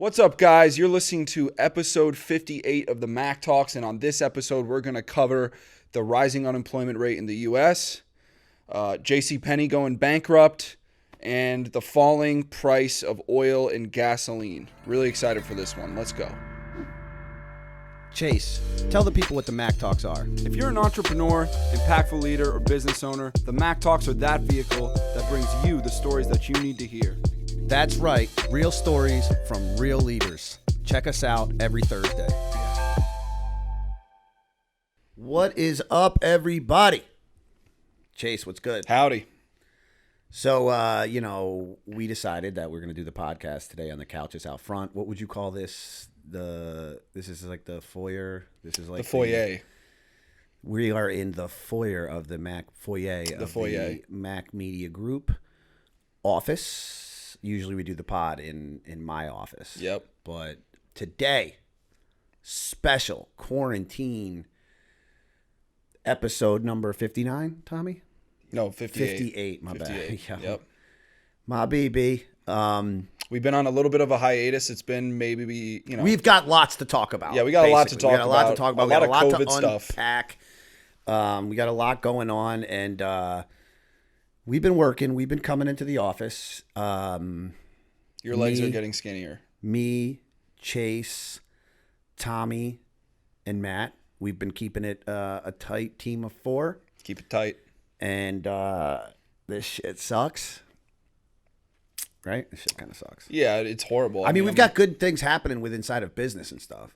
What's up, guys? You're listening to episode 58 of the Mack Talks, and on this episode, we're going to cover the rising unemployment rate in the U.S., JC Penney going bankrupt, and the falling price of oil and gasoline. Really excited for this one. Let's go. Chase, tell the people what the Mack Talks are. If you're an entrepreneur, impactful leader, or business owner, the Mack Talks are that vehicle that brings you the stories that you need to hear. That's right, real stories from real leaders. Check us out every Thursday. What is up, everybody? Chase, what's good? Howdy. So, we decided that we're going to do the podcast today on the couches out front. What would you call this? This is like the foyer. This is like the foyer. We are in the foyer of the Mack foyer. The Mack Media Group office. Usually we do the pod in my office. Yep. But today, special quarantine episode number 59, Tommy? No, 58. 58, my 58. Bad. Yep. My BB. We've been on a little bit of a hiatus. It's been maybe, We've got lots to talk about. Yeah, we got a lot to talk about. We got a lot to talk about. We got a lot of to COVID stuff. Unpack. We got a lot going on, and we've been working. We've been coming into the office. Your legs are getting skinnier. Me, Chase, Tommy, and Matt. We've been keeping it a tight team of 4. Keep it tight. And this shit sucks. Right? This shit kind of sucks. Yeah, it's horrible. I mean, we've got good things happening with inside of business and stuff.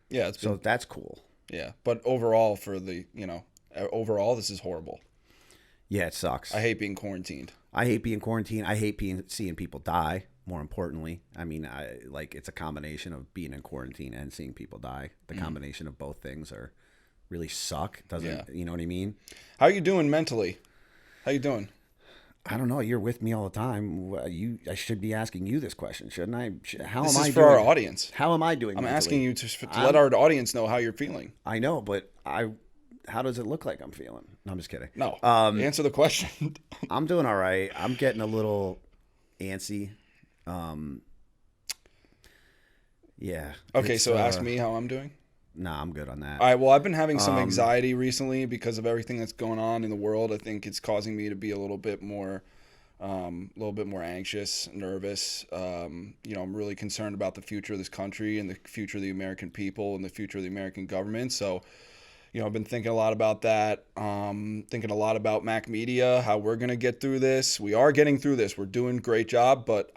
Yeah, so that's cool. Yeah, but overall, overall, this is horrible. Yeah, it sucks. I hate being quarantined. I hate being quarantined. I hate seeing people die. More importantly, I mean, it's a combination of being in quarantine and seeing people die. The combination of both things really suck. You know what I mean? How are you doing mentally? How you doing? I don't know. You're with me all the time. I should be asking you this question, shouldn't I? This is for our audience. How am I doing? I'm mentally? Asking you to let our audience know how you're feeling. I know, but how does it look like I'm feeling? No, I'm just kidding. No. Answer the question. I'm doing all right. I'm getting a little antsy. Yeah. Okay, so ask me how I'm doing. Nah, I'm good on that. All right. Well, I've been having some anxiety recently because of everything that's going on in the world. I think it's causing me to be a little bit more anxious, nervous. I'm really concerned about the future of this country and the future of the American people and the future of the American government. So, I've been thinking a lot about that. Thinking a lot about Mack Media, how we're gonna get through this. We are getting through this. We're doing a great job, but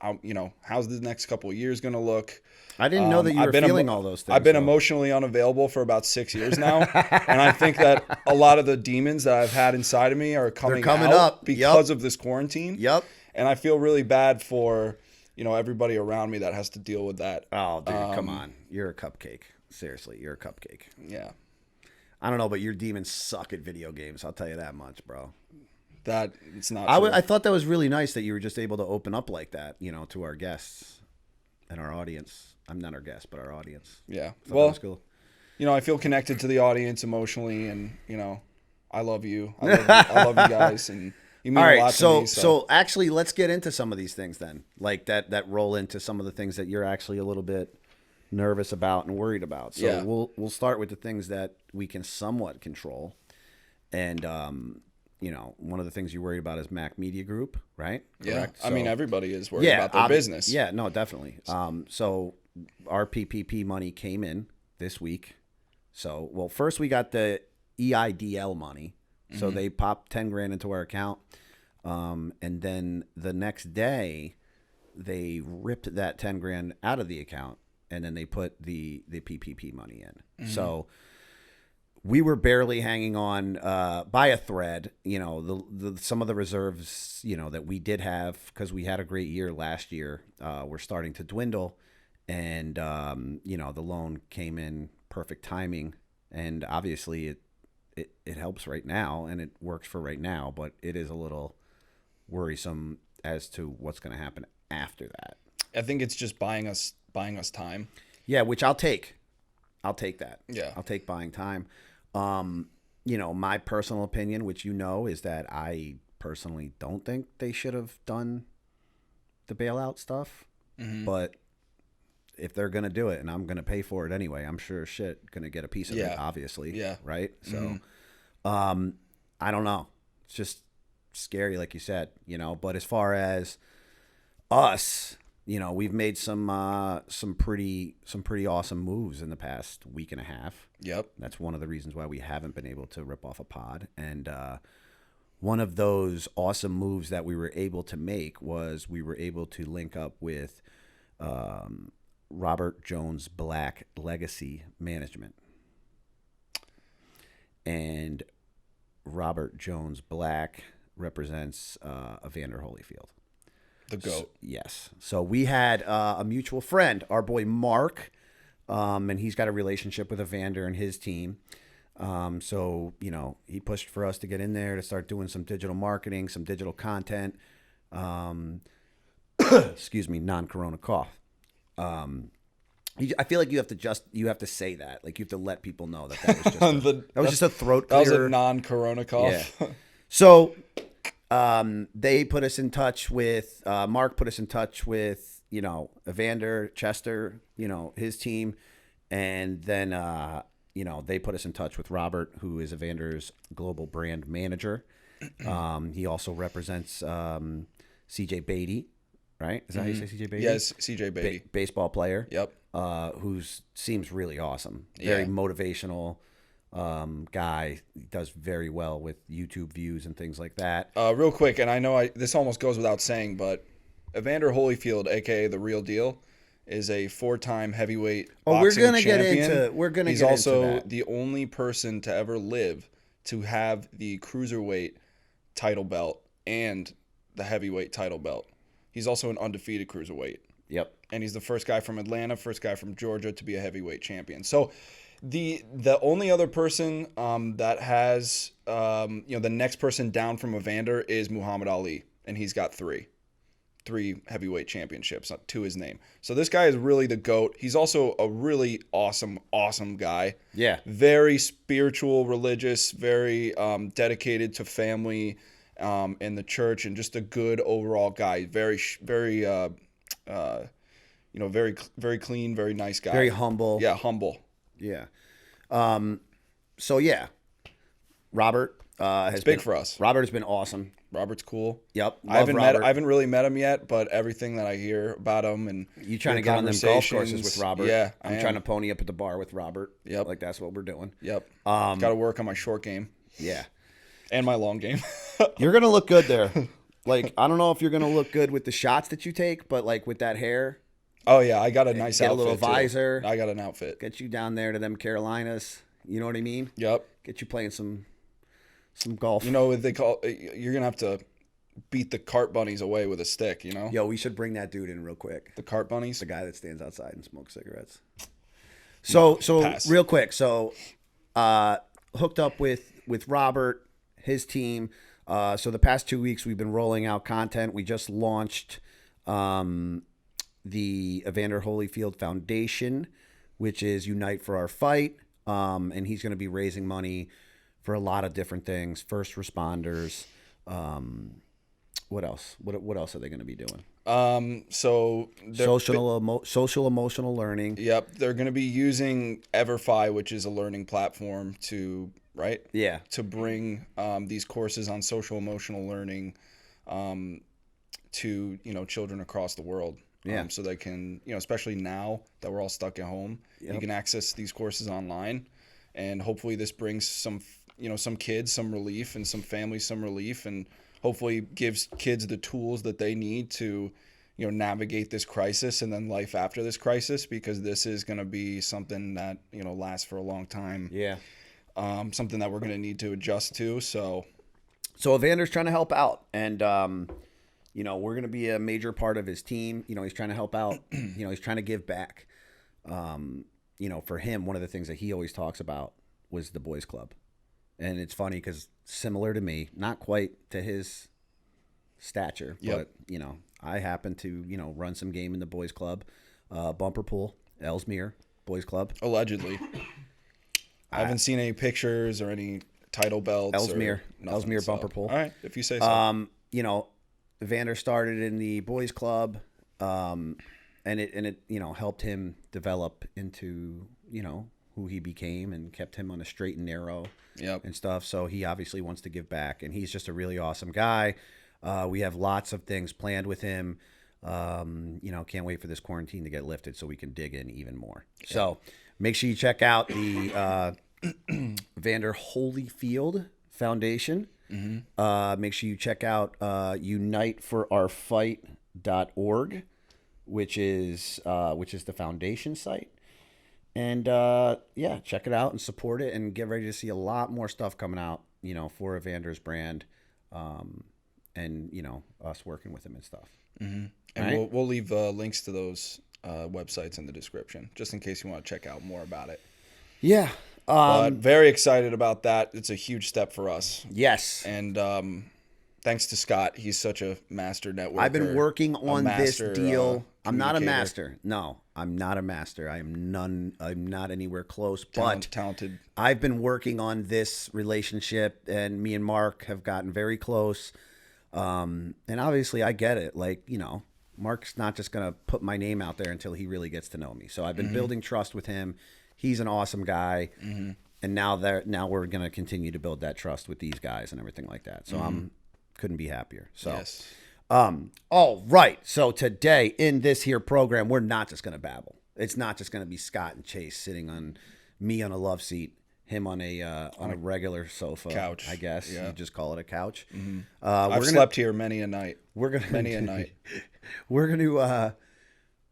how's the next couple of years gonna look? I didn't know that you were feeling all those things. I've been emotionally unavailable for about 6 years now, and I think that a lot of the demons that I've had inside of me are coming out because of this quarantine. Yep. And I feel really bad for everybody around me that has to deal with that. Oh, dude, come on! You're a cupcake. Seriously, you're a cupcake. Yeah. I don't know, but your demons suck at video games. I'll tell you that much, bro. That it's not. I thought that was really nice that you were just able to open up like that, to our guests and our audience. I'm not our guest, but our audience. Yeah. Well, that was cool. I feel connected to the audience emotionally, and I love you. I love you guys, and you mean a lot to me. So actually, let's get into some of these things then, like that roll into some of the things that you're actually a little bit nervous about and worried about. So we'll start with the things that we can somewhat control, and one of the things you're worried about is Mack Media Group, right? Correct? Yeah. I mean, everybody is worried about their business. Yeah, no, definitely. So our PPP money came in this week. So, well, first we got the EIDL money. So they popped $10,000 into our account. And then the next day they ripped that $10,000 out of the account, and then they put the PPP money in. So we were barely hanging on by a thread. Some of the reserves, that we did have because we had a great year last year, were starting to dwindle. And, the loan came in perfect timing. And obviously it helps right now and it works for right now, but it is a little worrisome as to what's going to happen after that. I think it's just buying us time. Yeah, which I'll take. I'll take that. Yeah. I'll take buying time. My personal opinion, which is that I personally don't think they should have done the bailout stuff. But if they're gonna do it, and I'm gonna pay for it anyway, I'm sure as shit gonna get a piece of it, obviously. Yeah. Right. So, I don't know. It's just scary, like you said, But as far as us, we've made some pretty awesome moves in the past week and a half. Yep. That's one of the reasons why we haven't been able to rip off a pod. And one of those awesome moves that we were able to make was we were able to link up with Robert Jones Black Legacy Management. And Robert Jones Black represents Evander Holyfield. The GOAT. Yes. So we had a mutual friend, our boy Mark, and he's got a relationship with Evander and his team. So, he pushed for us to get in there to start doing some digital marketing, some digital content. Excuse me, non-corona cough. I feel like you have to say that. Like, you have to let people know that was just a throat clearer. That was a non-corona cough. Yeah. So they put us in touch with Mark. Put us in touch with Evander, Chester, his team, and then they put us in touch with Robert, who is Evander's global brand manager. He also represents CJ Beatty, right? Is that how you say CJ Beatty? Yes, CJ Beatty, baseball player. Yep. Who seems really awesome. Very motivational. Guy. He does very well with YouTube views and things like that. Real quick, and I know this almost goes without saying, but Evander Holyfield, aka the Real Deal, is a 4-time heavyweight boxing champion. He's also the only person to ever live to have the cruiserweight title belt and the heavyweight title belt. He's also an undefeated cruiserweight. Yep. And he's the first guy from Atlanta, first guy from Georgia to be a heavyweight champion. So the only other person that has the next person down from Evander is Muhammad Ali, and he's got three heavyweight championships to his name. So this guy is really the GOAT. He's also a really awesome guy. Yeah. Very spiritual, religious, very dedicated to family and the church, and just a good overall guy. Very very clean, very nice guy. Very humble. Yeah, humble. Yeah. So yeah, Robert has been big for us. Robert has been awesome. Robert's cool. Yep. I haven't really met him yet, but everything that I hear about him and you trying to get on them golf courses with Robert. Yeah, I'm trying to pony up at the bar with Robert. Yep. Like that's what we're doing. Yep. Got to work on my short game. Yeah. And my long game. You're gonna look good there. Like I don't know if you're gonna look good with the shots that you take, but like with that hair. Oh yeah, I got a nice outfit. Get a little visor. I got an outfit. Get you down there to them Carolinas. You know what I mean? Yep. Get you playing some golf. You know what they call? You're gonna have to beat the cart bunnies away with a stick. You know? Yo, we should bring that dude in real quick. The cart bunnies. The guy that stands outside and smokes cigarettes. So Pass. Real quick. So hooked up with Robert, his team. So the past 2 weeks we've been rolling out content. We just launched the Evander Holyfield Foundation, which is Unite for Our Fight. And he's going to be raising money for a lot of different things. First responders. What else? What else are they going to be doing? So social emotional learning. Yep, they're going to be using Everfi, which is a learning platform to bring these courses on social emotional learning to children across the world. Yeah. So they can, especially now that we're all stuck at home, you can access these courses online, and hopefully this brings some kids some relief and some families some relief, and hopefully gives kids the tools that they need to, navigate this crisis and then life after this crisis, because this is going to be something that, lasts for a long time. Yeah. Something that we're going to need to adjust to. So Evander's trying to help out, and we're going to be a major part of his team. He's trying to help out. He's trying to give back. For him, one of the things that he always talks about was the boys club. And it's funny because similar to me, not quite to his stature, but, I happen to, run some game in the boys club. Bumper pool, Ellesmere boys club. Allegedly. I haven't seen any pictures or any title belts. Ellesmere bumper pool. All right, if you say so. Evander started in the boys club, and it helped him develop into who he became and kept him on a straight and narrow and stuff. So he obviously wants to give back, and he's just a really awesome guy. We have lots of things planned with him. Can't wait for this quarantine to get lifted so we can dig in even more. Yeah. So make sure you check out the Vander Holyfield Foundation. Mm-hmm. Make sure you check out uniteforourfight.org, which is the foundation site. And check it out and support it, and get ready to see a lot more stuff coming out, for Evander's brand, and us working with him and stuff. Mm-hmm. And right? we'll leave links to those websites in the description, just in case you want to check out more about it. Yeah. But very excited about that. It's a huge step for us. Yes. And thanks to Scott. He's such a master networker. I've been working on this deal. I'm not a master. No, I'm not a master. I'm not anywhere close. But talented. I've been working on this relationship, and me and Mark have gotten very close. And obviously, I get it. Like, Mark's not just going to put my name out there until he really gets to know me. So I've been building trust with him. He's an awesome guy. Mm-hmm. And now we're going to continue to build that trust with these guys and everything like that. So couldn't be happier. So, yes. All right. So today in this here program, we're not just going to babble. It's not just going to be Scott and Chase sitting on me on a love seat, him on a regular sofa, couch, I guess. Yeah. You just call it a couch. Mm-hmm. I've slept here many a night. Many a night. We're gonna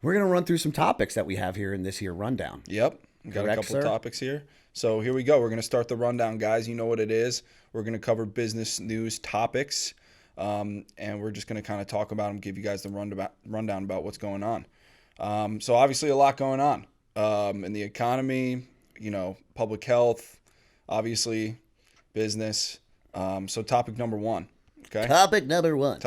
run through some topics that we have here in this here rundown. Yep. We got a couple of topics here. So here we go. We're going to start the rundown, guys. You know what it is. We're going to cover business news topics, and we're just going to kind of talk about them, give you guys the rundown about what's going on. So obviously a lot going on in the economy, public health, obviously business. So topic number one. Okay. Topic number one.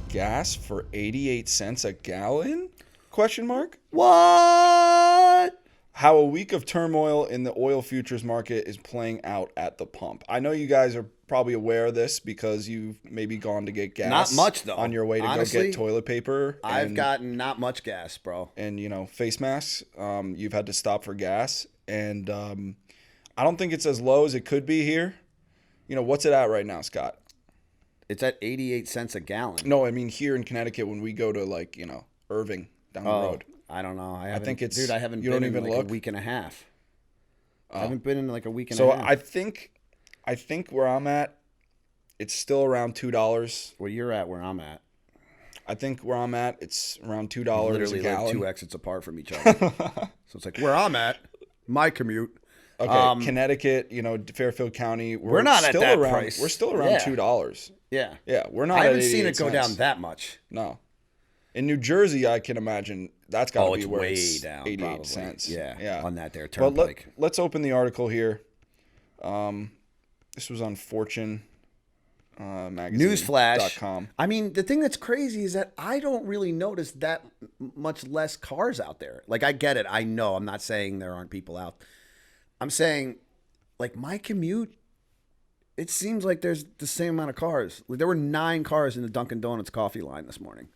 Gas for 88 cents a gallon? Question mark? What? How a week of turmoil in the oil futures market is playing out at the pump. I know you guys are probably aware of this because you've maybe gone to get gas. Not much, though. On your way to Honestly, go get toilet paper. I've gotten not much gas, bro. And, face masks. You've had to stop for gas. And I don't think it's as low as it could be here. What's it at right now, Scott? It's at 88 cents a gallon. No, I mean here in Connecticut when we go to Irving down the road. I don't know. I think it's. Dude, I haven't you been don't even in look? a week and a half. I haven't been in like a week and so a half. I think where I'm at, it's still around $2. Where you're at, where I'm at. I think where I'm at, it's around $2 literally a gallon. Like 2 exits apart from each other. So it's like where I'm at, my commute. Okay, Connecticut, Fairfield County. We're not still at that around, price. We're still around $2. Yeah. Yeah, we're not. I haven't at seen it go cents. down that much. No. In New Jersey, I can imagine that's got to be where way it's down, 88 probably. cents. Yeah, on that there turnpike. But let's open the article here. This was on Fortune magazine. Newsflash. I mean, the thing that's crazy is that I don't really notice that much less cars out there. Like, I get it. I know. I'm not saying there aren't people out. I'm saying, like, my commute, it seems like there's the same amount of cars. Like, there were 9 cars in the Dunkin' Donuts coffee line this morning.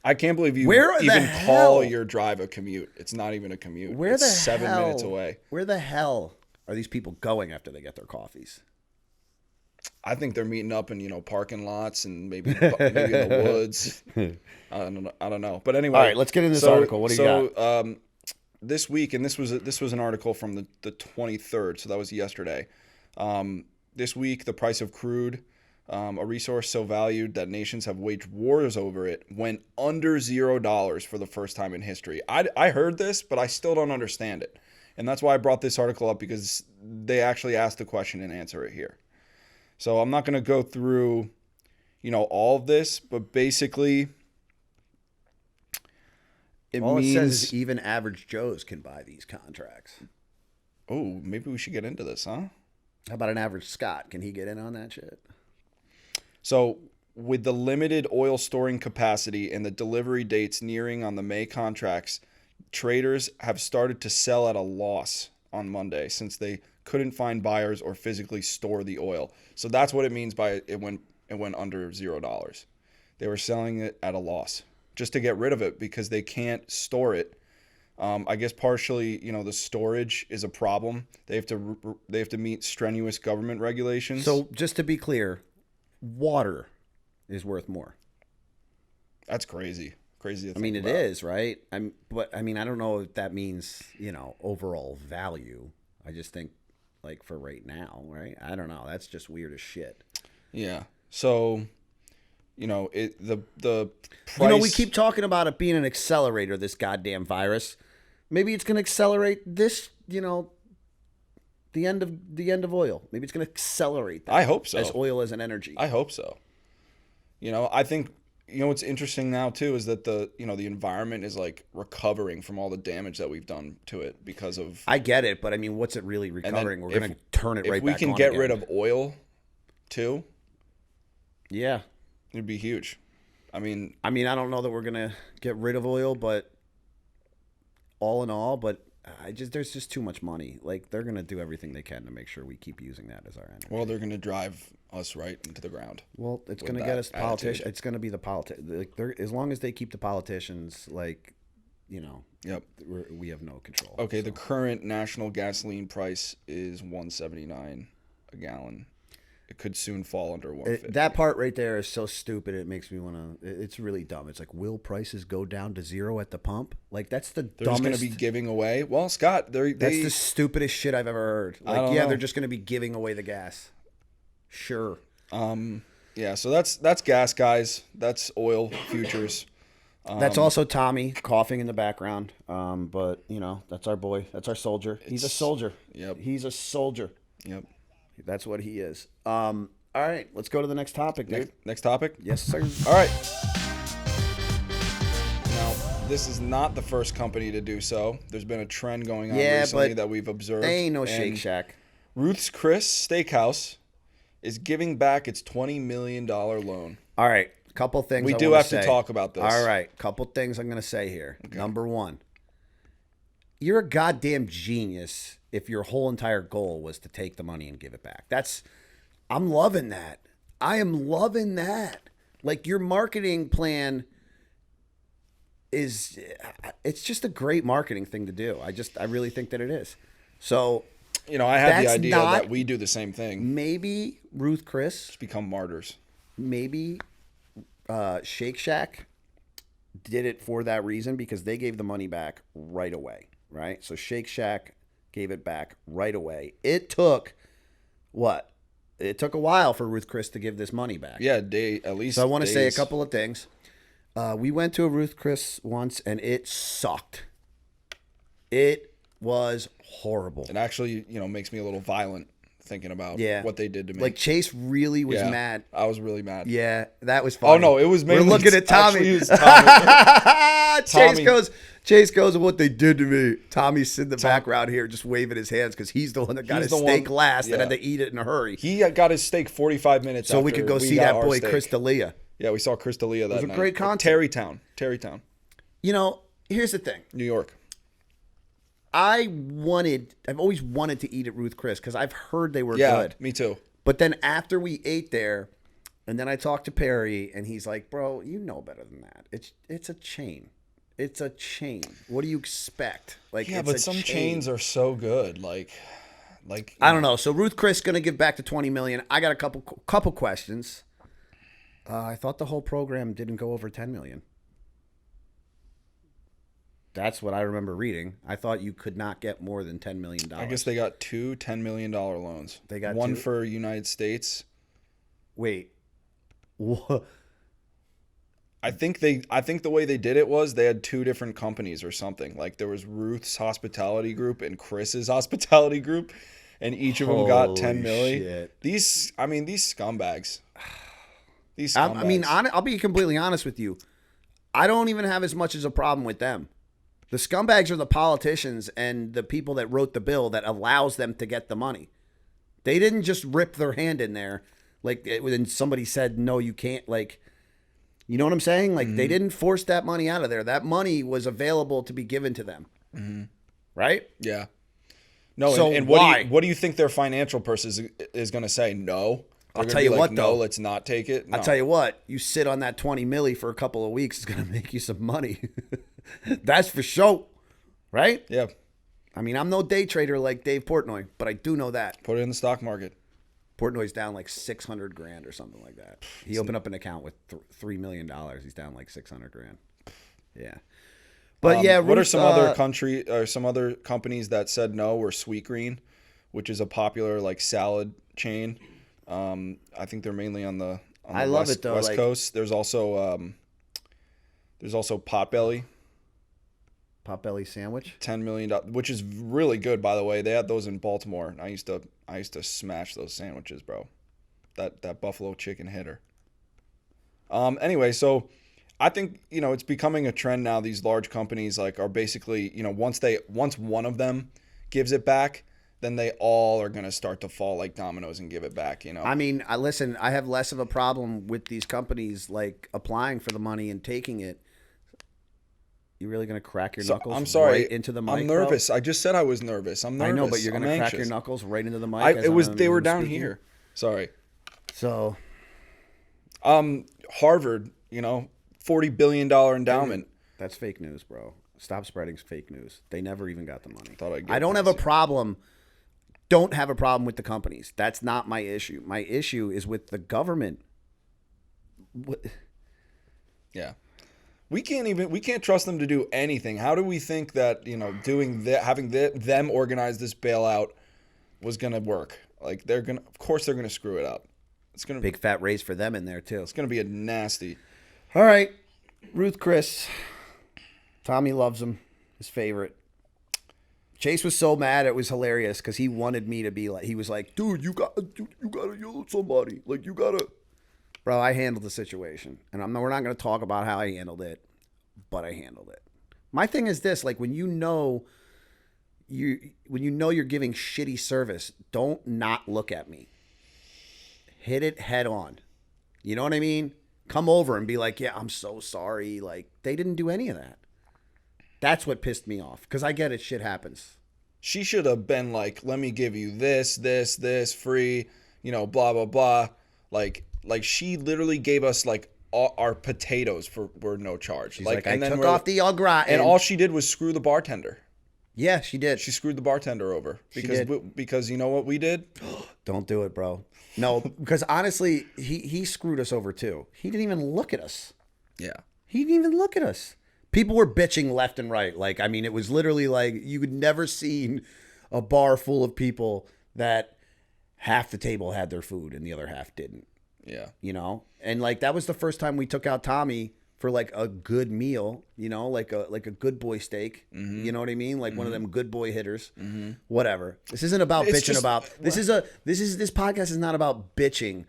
I can't believe you even call your drive a commute. It's not even a commute. It's 7 minutes away. Where the hell are these people going after they get their coffees? I think they're meeting up in parking lots and maybe in the woods. I don't know. But anyway, all right, let's get into this article. What do you got? This week, and this was an article from the 23rd, so that was yesterday. This week, the price of crude, a resource so valued that nations have waged wars over it, went under $0 for the first time in history. I heard this, but I still don't understand it. And that's why I brought this article up, because they actually asked the question and answer it here. So I'm not going to go through, all of this, but basically it says is even average Joes can buy these contracts. Oh, maybe we should get into this, huh? How about an average Scott? Can he get in on that shit? So with the limited oil storing capacity and the delivery dates nearing on the May contracts, traders have started to sell at a loss on Monday since they couldn't find buyers or physically store the oil. So that's what it means by it went under $0. they were selling it at a loss just to get rid of it because they can't store it. I guess partially, the storage is a problem. They have to meet strenuous government regulations. So just to be clear, water is worth more. That's crazy. Crazy to think I mean, about. it is, right? But I don't know if that means, overall value. I just think, like, for right now, right? I don't know. That's just weird as shit. Yeah. So, the price. We keep talking about it being an accelerator, this goddamn virus. Maybe it's going to accelerate this, the end of oil. Maybe it's going to accelerate that. I hope so. As oil as an energy. I hope so. I think, what's interesting now too is that the environment is like recovering from all the damage that we've done to it because of. I get it, but I mean, what's it really recovering? We're going to turn it right back on. If we can get rid of oil, too. Yeah. It'd be huge. I mean, I don't know that we're going to get rid of oil, but all in all, there's just too much money. Like, they're going to do everything they can to make sure we keep using that as our energy. Well, they're going to drive us right into the ground. Well, it's going to get us politicians. It's going to be the as long as they keep the politicians, Yep. We have no control. Okay, so. The current national gasoline price is $1.79 a gallon. It could soon fall under $1.50. That part right there is so stupid. It makes me want to. It's really dumb. It's like, will prices go down to zero at the pump? Like, that's the dumbest. They're just going to be giving away. Well, Scott, that's the stupidest shit I've ever heard. Like, they're just going to be giving away the gas. Sure. Yeah. So that's gas, guys. That's oil futures. That's also Tommy coughing in the background. But that's our boy. That's our soldier. He's a soldier. Yep. He's a soldier. Yep. That's what he is. All right, let's go to the next topic, dude. Next topic? Yes, sir. All right. Now, this is not the first company to do so. There's been a trend going on recently that we've observed. They ain't no Shake Shack. Ruth's Chris Steakhouse is giving back its $20 million loan. All right, couple things we do have to talk about this. All right, couple things I'm going to say here. Okay. Number one, you're a goddamn genius if your whole entire goal was to take the money and give it back. I'm loving that. I am loving that. Like, your marketing plan it's just a great marketing thing to do. I really think that it is. So, I had the idea that we do the same thing. Maybe Ruth Chris. Just become martyrs. Maybe Shake Shack did it for that reason because they gave the money back right away, right? So Shake Shack gave it back right away. It took what? It took a while for Ruth Chris to give this money back. Yeah, at least. So I want to say a couple of things. We went to a Ruth Chris once, and it sucked. It was horrible. It actually, makes me a little violent thinking about what they did to me. Like, Chase really was mad. I was really mad. Yeah, that was funny. Oh, no, it was mainly... We're looking at Tommy. Actually, it was Tommy. Chase goes, what they did to me. Tommy's in the background here just waving his hands because he's the one that got his steak last and had to eat it in a hurry. He got his steak 45 minutes so after we could go see that boy, steak. Chris D'Elia. Yeah, we saw Chris D'Elia that night. It was a great concert. Terrytown. Here's the thing. New York. I've always wanted to eat at Ruth Chris because I've heard they were good. Me too. But then after we ate there, and then I talked to Perry, and he's like, bro, you know better than that. It's a chain. It's a chain. What do you expect? Like, yeah, but some chains are so good. Like I don't know. So Ruth Chris going to give back the $20 million. I got a couple questions. I thought the whole program didn't go over $10 million. That's what I remember reading. I thought you could not get more than $10 million. I guess they got two $10 million loans. They got one two? for United States. Wait. What? I think the way they did it was they had two different companies or something. Like, there was Ruth's Hospitality Group and Chris's Hospitality Group, and each of them got $10 million. Shit. These scumbags. I'll be completely honest with you. I don't even have as much as a problem with them. The scumbags are the politicians and the people that wrote the bill that allows them to get the money. They didn't just rip their hand in there like when somebody said, no, you can't. Like, you know what I'm saying? Like, they didn't force that money out of there. That money was available to be given to them. Mm-hmm. Right? Yeah. No, so and why? What do you think their financial person is going to say? No. I'll gonna tell be you like, what, no, though. let's not take it. No. I'll tell you what. You sit on that 20 milli for a couple of weeks, it's going to make you some money. That's for sure. Right? Yeah. I mean, I'm no day trader like Dave Portnoy, but I do know that. Put it in the stock market. Portnoy's down like 600 grand or something like that. He opened up an account with $3 million. He's down like 600 grand. Yeah. But yeah, what are Ruth, some other some other companies that said no? Were Sweetgreen, which is a popular like salad chain. I think they're mainly on the West Coast. There's also Potbelly. Potbelly sandwich, $10 million, which is really good, by the way. They had those in Baltimore, and I used to smash those sandwiches, bro. That buffalo chicken hitter. Anyway, so I think it's becoming a trend now. These large companies like are basically once one of them gives it back, then they all are gonna start to fall like dominoes and give it back. I mean, listen, I have less of a problem with these companies like applying for the money and taking it. You really gonna crack your knuckles? I'm sorry. Right into the mic. I'm nervous. Bro? I just said I was nervous. I'm nervous. I know, but you're gonna crack your knuckles right into the mic. They were down here. Sorry. So, Harvard, $40 billion endowment. That's fake news, bro. Stop spreading fake news. They never even got the money. I don't have a problem. Don't have a problem with the companies. That's not my issue. My issue is with the government. Yeah. We can't trust them to do anything. How do we think that, having them organize this bailout was going to work? Like of course they're going to screw it up. It's going to big fat raise for them in there too. It's going to be a nasty. All right. Ruth Chris. Tommy loves him. His favorite. Chase was so mad it was hilarious because he wanted me to be like, he was like, dude, you gotta yell at somebody. Like you gotta. Bro, I handled the situation, and we're not going to talk about how I handled it, but I handled it. My thing is this: like when you know you're giving shitty service, don't not look at me. Hit it head on. You know what I mean? Come over and be like, "Yeah, I'm so sorry." Like they didn't do any of that. That's what pissed me off because I get it. Shit happens. She should have been like, "Let me give you this free," blah blah blah, Like she literally gave us like all our potatoes were no charge. She's like I took off the au gratin. And all she did was screw the bartender. Yeah, she did. She screwed the bartender over because you know what we did? Don't do it, bro. No, because honestly, he screwed us over too. He didn't even look at us. Yeah. He didn't even look at us. People were bitching left and right. Like, I mean, it was literally like you had never seen a bar full of people that half the table had their food and the other half didn't. Yeah. And like that was the first time we took out Tommy for like a good meal, like a good boy steak. Mm-hmm. You know what I mean? Like one of them good boy hitters. Mm-hmm. Whatever. This isn't about bitching about. This podcast is not about bitching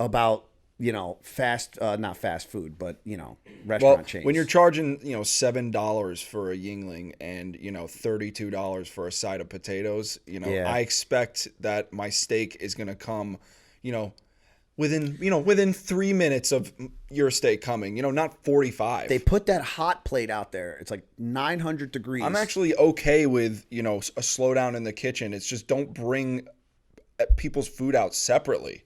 about not fast food, but restaurant chains. When you're charging $7 for a Yingling and $32 for a side of potatoes, I expect that my steak is gonna come, within 3 minutes of your steak coming, not 45. They put that hot plate out there. It's like 900 degrees. I'm actually okay with, a slowdown in the kitchen. It's just don't bring people's food out separately.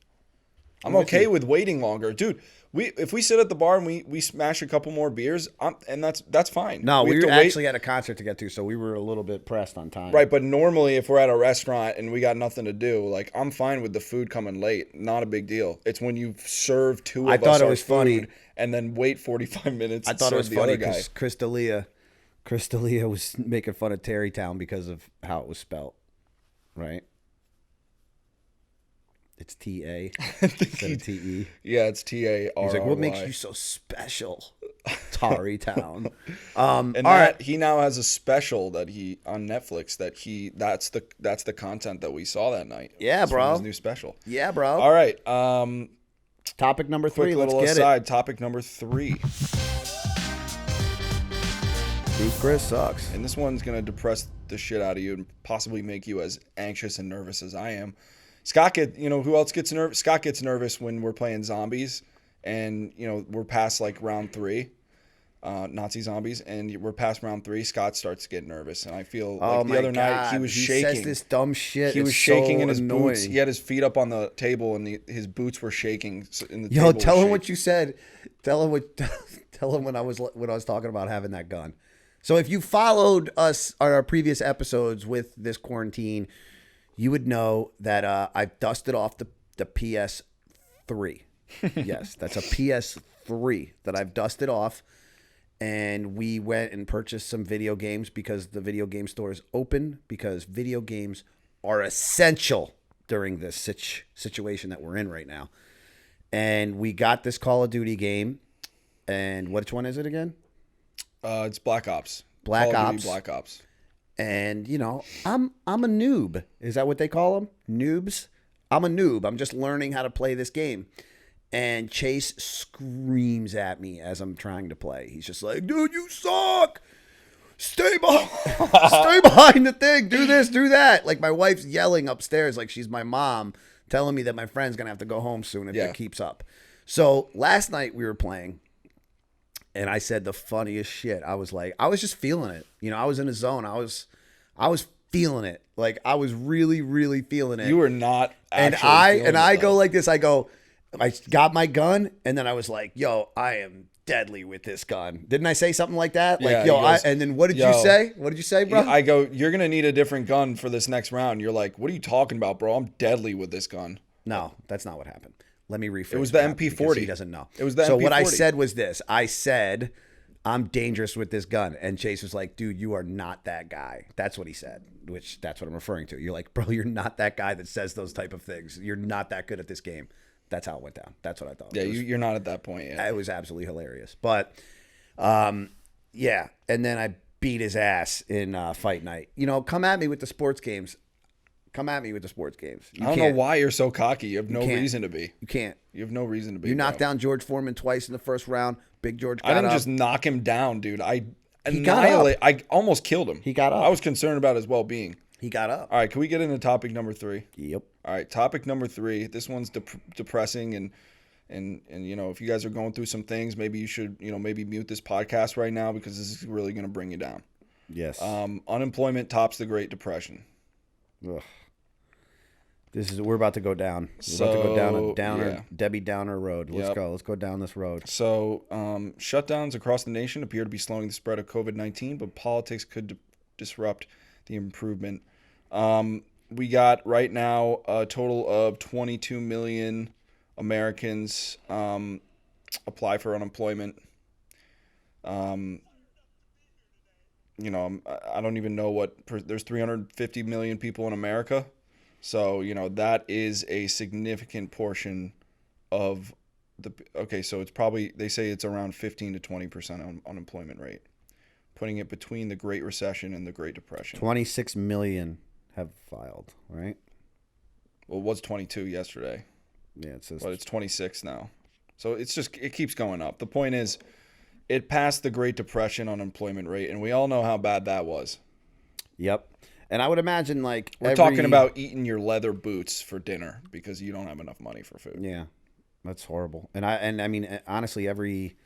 I'm okay with waiting longer. Dude, if we sit at the bar and we smash a couple more beers, and that's fine. No, we actually had a concert to get to, so we were a little bit pressed on time. Right, but normally if we're at a restaurant and we got nothing to do, like I'm fine with the food coming late. Not a big deal. It's when you serve two of us our food and then wait 45 minutes. I thought it was funny because Chris D'Elia was making fun of Terrytown because of how it was spelt, right? It's T-A instead of T-E. Yeah, it's T-A-R-R-Y. He's like, what makes you so special, Tarrytown? He now has a special that he on Netflix that's the content that we saw that night. Yeah, bro. His new special. Yeah, bro. All right. Topic number 3. Let's get aside, it. Topic number 3. Dude, Chris sucks. And this one's gonna depress the shit out of you and possibly make you as anxious and nervous as I am. Scott who else gets nervous? Scott gets nervous when we're playing zombies and, we're past like round 3. Nazi zombies, and we're past round 3. Scott starts to get nervous, and I feel Oh like my the other night he God. was He shaking. says this dumb shit. He was It's shaking so in his boots. annoying. He had his feet up on the table, and his boots were shaking. And the Yo, table tell was him what shaking. you said. Tell him what. Tell him when I was talking about having that gun. So if you followed us on our previous episodes with this quarantine, you would know that I've dusted off the PS3. Yes, that's a PS3 that I've dusted off. And we went and purchased some video games because the video game store is open, because video games are essential during this situation that we're in right now. And we got this Call of Duty game. And which one is it again? It's Black Ops. Black Call of Duty Ops. Black Ops. And, you know, I'm a noob. Is that what they call them? Noobs? I'm a noob. I'm just learning how to play this game. And Chase screams at me as I'm trying to play. He's just like, dude, you suck. Stay behind, stay behind the thing. Do this, do that. Like, my wife's yelling upstairs like she's my mom, telling me that my friend's going to have to go home soon if it keeps up. So last night we were playing, and I said the funniest shit. I was like, I was just feeling it. You know, I was in a zone. I was feeling it. Like, I was really, really feeling it. You were not. And I go like this. I got my gun, and then I was like, yo, I am deadly with this gun. Didn't I say something like that? Like, yeah, and then what did you say? What did you say, bro? I go, you're going to need a different gun for this next round. You're like, what are you talking about, bro? I'm deadly with this gun. No, that's not what happened. Let me rephrase. It was the MP40. He doesn't know. It was the So MP40. what I said was this. I said, I'm dangerous with this gun. And Chase was like, dude, you are not that guy. That's what he said, which that's what I'm referring to. You're like, bro, you're not that guy that says those type of things. You're not that good at this game. That's how it went down. That's what I thought. Yeah, you're not at that point yet. It was absolutely hilarious. But, yeah. And then I beat his ass in fight night. You know, come at me with the sports games. Come at me with the sports games. I don't know why you're so cocky. You have no reason to be. You can't. You have no reason to be. You knocked down George Foreman twice in the first round. Big George got I didn't up. just knock him down, dude. He got up. I almost killed him. He got up. I was concerned about his well-being. He got up. All right, can we get into topic number 3? Yep. All right, topic number 3. This one's depressing, and you know, if you guys are going through some things, maybe you should, you know, maybe mute this podcast right now, because this is really going to bring you down. Yes. Unemployment tops the Great Depression. Ugh. We're about to go down. We're about to go down a downer, Debbie Downer road. Let's go. Let's go down this road. So, shutdowns across the nation appear to be slowing the spread of COVID-19, but politics could disrupt the improvement. We got right now a total of 22 million Americans apply for unemployment. You know, I don't even know there's 350 million people in America. So, you know, that is a significant portion of so it's probably, they say it's around 15 to 20% unemployment rate, putting it between the Great Recession and the Great Depression. 26 million have filed, right? Well, it was 22 yesterday. Yeah, it says. But it's 26 now. So it keeps going up. The point is, it passed the Great Depression unemployment rate, and we all know how bad that was. Yep. And I would imagine, like, we're talking about eating your leather boots for dinner because you don't have enough money for food. Yeah, that's horrible. And I mean, honestly, every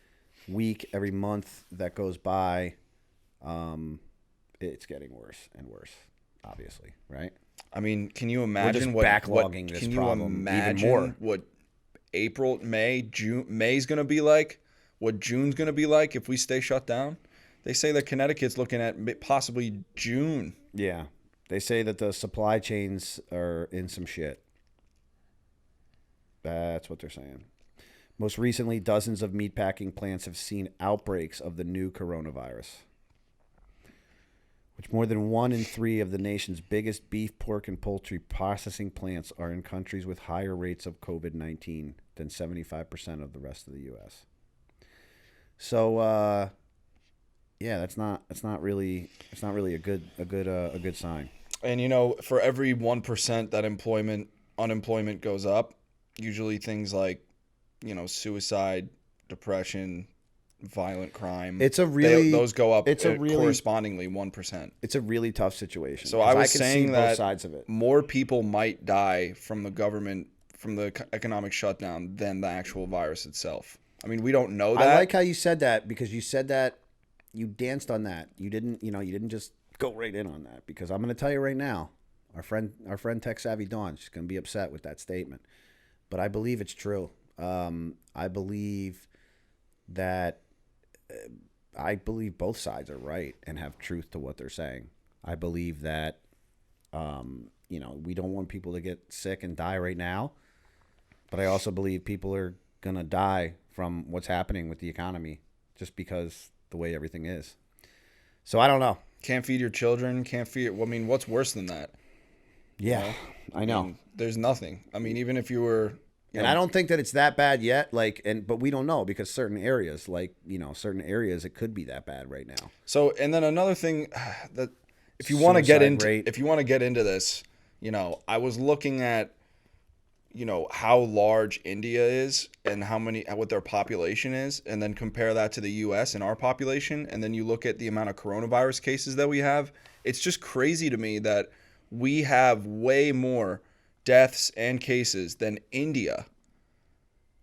week, every month that goes by, it's getting worse and worse. Obviously, right? I mean, can you imagine backlogging this problem even more? What April, May, June, May's going to be like? What June's going to be like if we stay shut down? They say that Connecticut's looking at possibly June. Yeah. They say that the supply chains are in some shit. That's what they're saying. Most recently, dozens of meatpacking plants have seen outbreaks of the new coronavirus, which more than 1 in 3 of the nation's biggest beef, pork, and poultry processing plants are in countries with higher rates of COVID-19 than 75% of the rest of the U.S. So, yeah, that's not really a good sign. And you know, for every 1% that unemployment goes up, usually things like, you know, suicide, depression, violent crime, those go up. Correspondingly 1%. It's a really tough situation. So I was saying that both sides of it. More people might die from the government, from the economic shutdown, than the actual virus itself. I mean, we don't know that. I like how you said that, because you said that you danced on that. You didn't just go right in on that, because I'm going to tell you right now, our friend Tech Savvy Dawn, she's going to be upset with that statement, but I believe it's true. I believe that I believe both sides are right and have truth to what they're saying. I believe that we don't want people to get sick and die right now, but I also believe people are going to die from what's happening with the economy just because the way everything is. So I don't know. Can't feed your children, can't feed... Well, I mean, what's worse than that? Yeah, I know. mean, there's nothing. I mean, even if you were... And I don't think that it's that bad yet, but we don't know, because certain areas, it could be that bad right now. So, and then another thing that if you want to get into this, I was looking at how large India is and what their population is, and then compare that to the US and our population, and then you look at the amount of coronavirus cases that we have. It's just crazy to me that we have way more deaths and cases than India,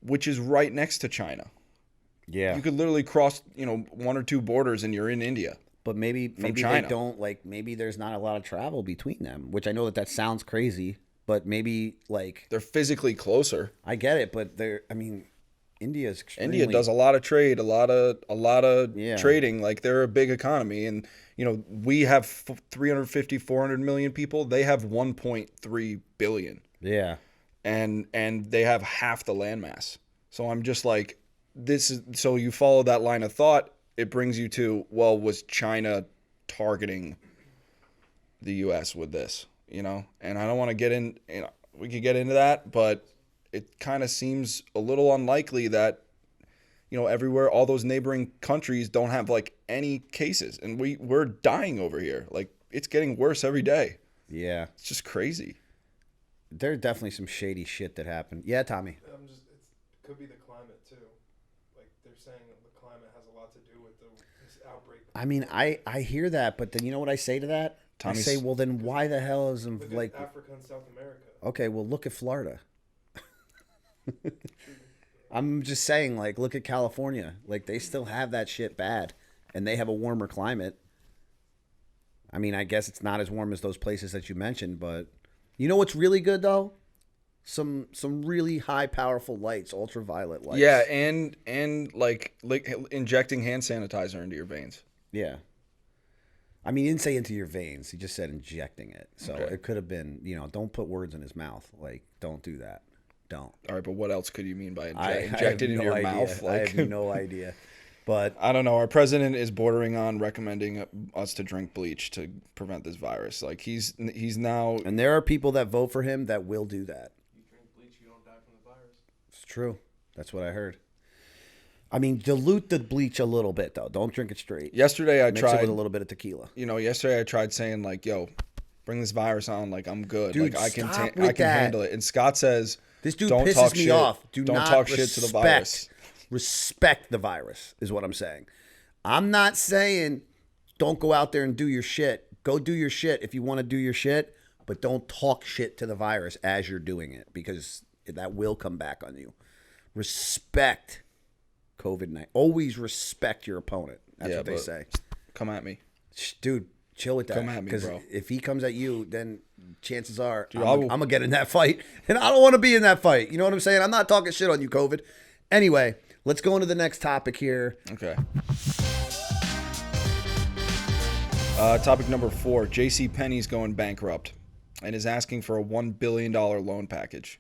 which is right next to China. Yeah. You could literally cross, one or two borders and you're in India. But maybe they don't, maybe there's not a lot of travel between them, which I know that sounds crazy, but maybe they're physically closer. I get it, but India does a lot of trade, a lot of trading. They're a big economy, and we have 350, 400 million people. They have 1.3 billion. Yeah. And they have half the landmass. So I'm just so you follow that line of thought, it brings you to, well, was China targeting the US with this, And I don't want to get in, we could get into that, but it kind of seems a little unlikely that, everywhere, all those neighboring countries don't have any cases, and we're dying over here. It's getting worse every day. Yeah. It's just crazy. There's definitely some shady shit that happened. Yeah, Tommy. It could be the climate too. They're saying that the climate has a lot to do with this outbreak. I mean, I hear that, but then you know what I say to that? I say, well, then why the hell is Africa and South America? Okay, well, look at Florida. I'm just saying, look at California. They still have that shit bad, and they have a warmer climate. I mean, I guess it's not as warm as those places that you mentioned, but you know what's really good though? Some really high powerful lights, ultraviolet lights. Yeah, and injecting hand sanitizer into your veins. Yeah. I mean, he didn't say into your veins. He just said injecting it. So It could have been, don't put words in his mouth. Don't do that. Don't. All right, but what else could you mean by inject it in your mouth? I have no idea. But I don't know. Our president is bordering on recommending us to drink bleach to prevent this virus. He's now. And there are people that vote for him that will do that. You drink bleach, you don't die from the virus. It's true. That's what I heard. I mean, dilute the bleach a little bit though. Don't drink it straight. Yesterday I tried tried it with a little bit of tequila. Yesterday I tried saying yo, bring this virus on. I'm good. Dude, I can handle it. And Scott says, this dude don't pisses talk me shit. off. Don't talk shit to the virus. Respect the virus is what I'm saying. I'm not saying don't go out there and do your shit. Go do your shit if you want to do your shit, but don't talk shit to the virus as you're doing it, because that will come back on you. Respect COVID-19. Always respect your opponent. That's what they say. Come at me. Dude, chill with that. Come at me, bro. Because if he comes at you, then chances are I'm going to get in that fight. And I don't want to be in that fight. You know what I'm saying? I'm not talking shit on you, COVID. Anyway, let's go into the next topic here. Okay. Topic number 4. JC Penney's going bankrupt and is asking for a $1 billion loan package.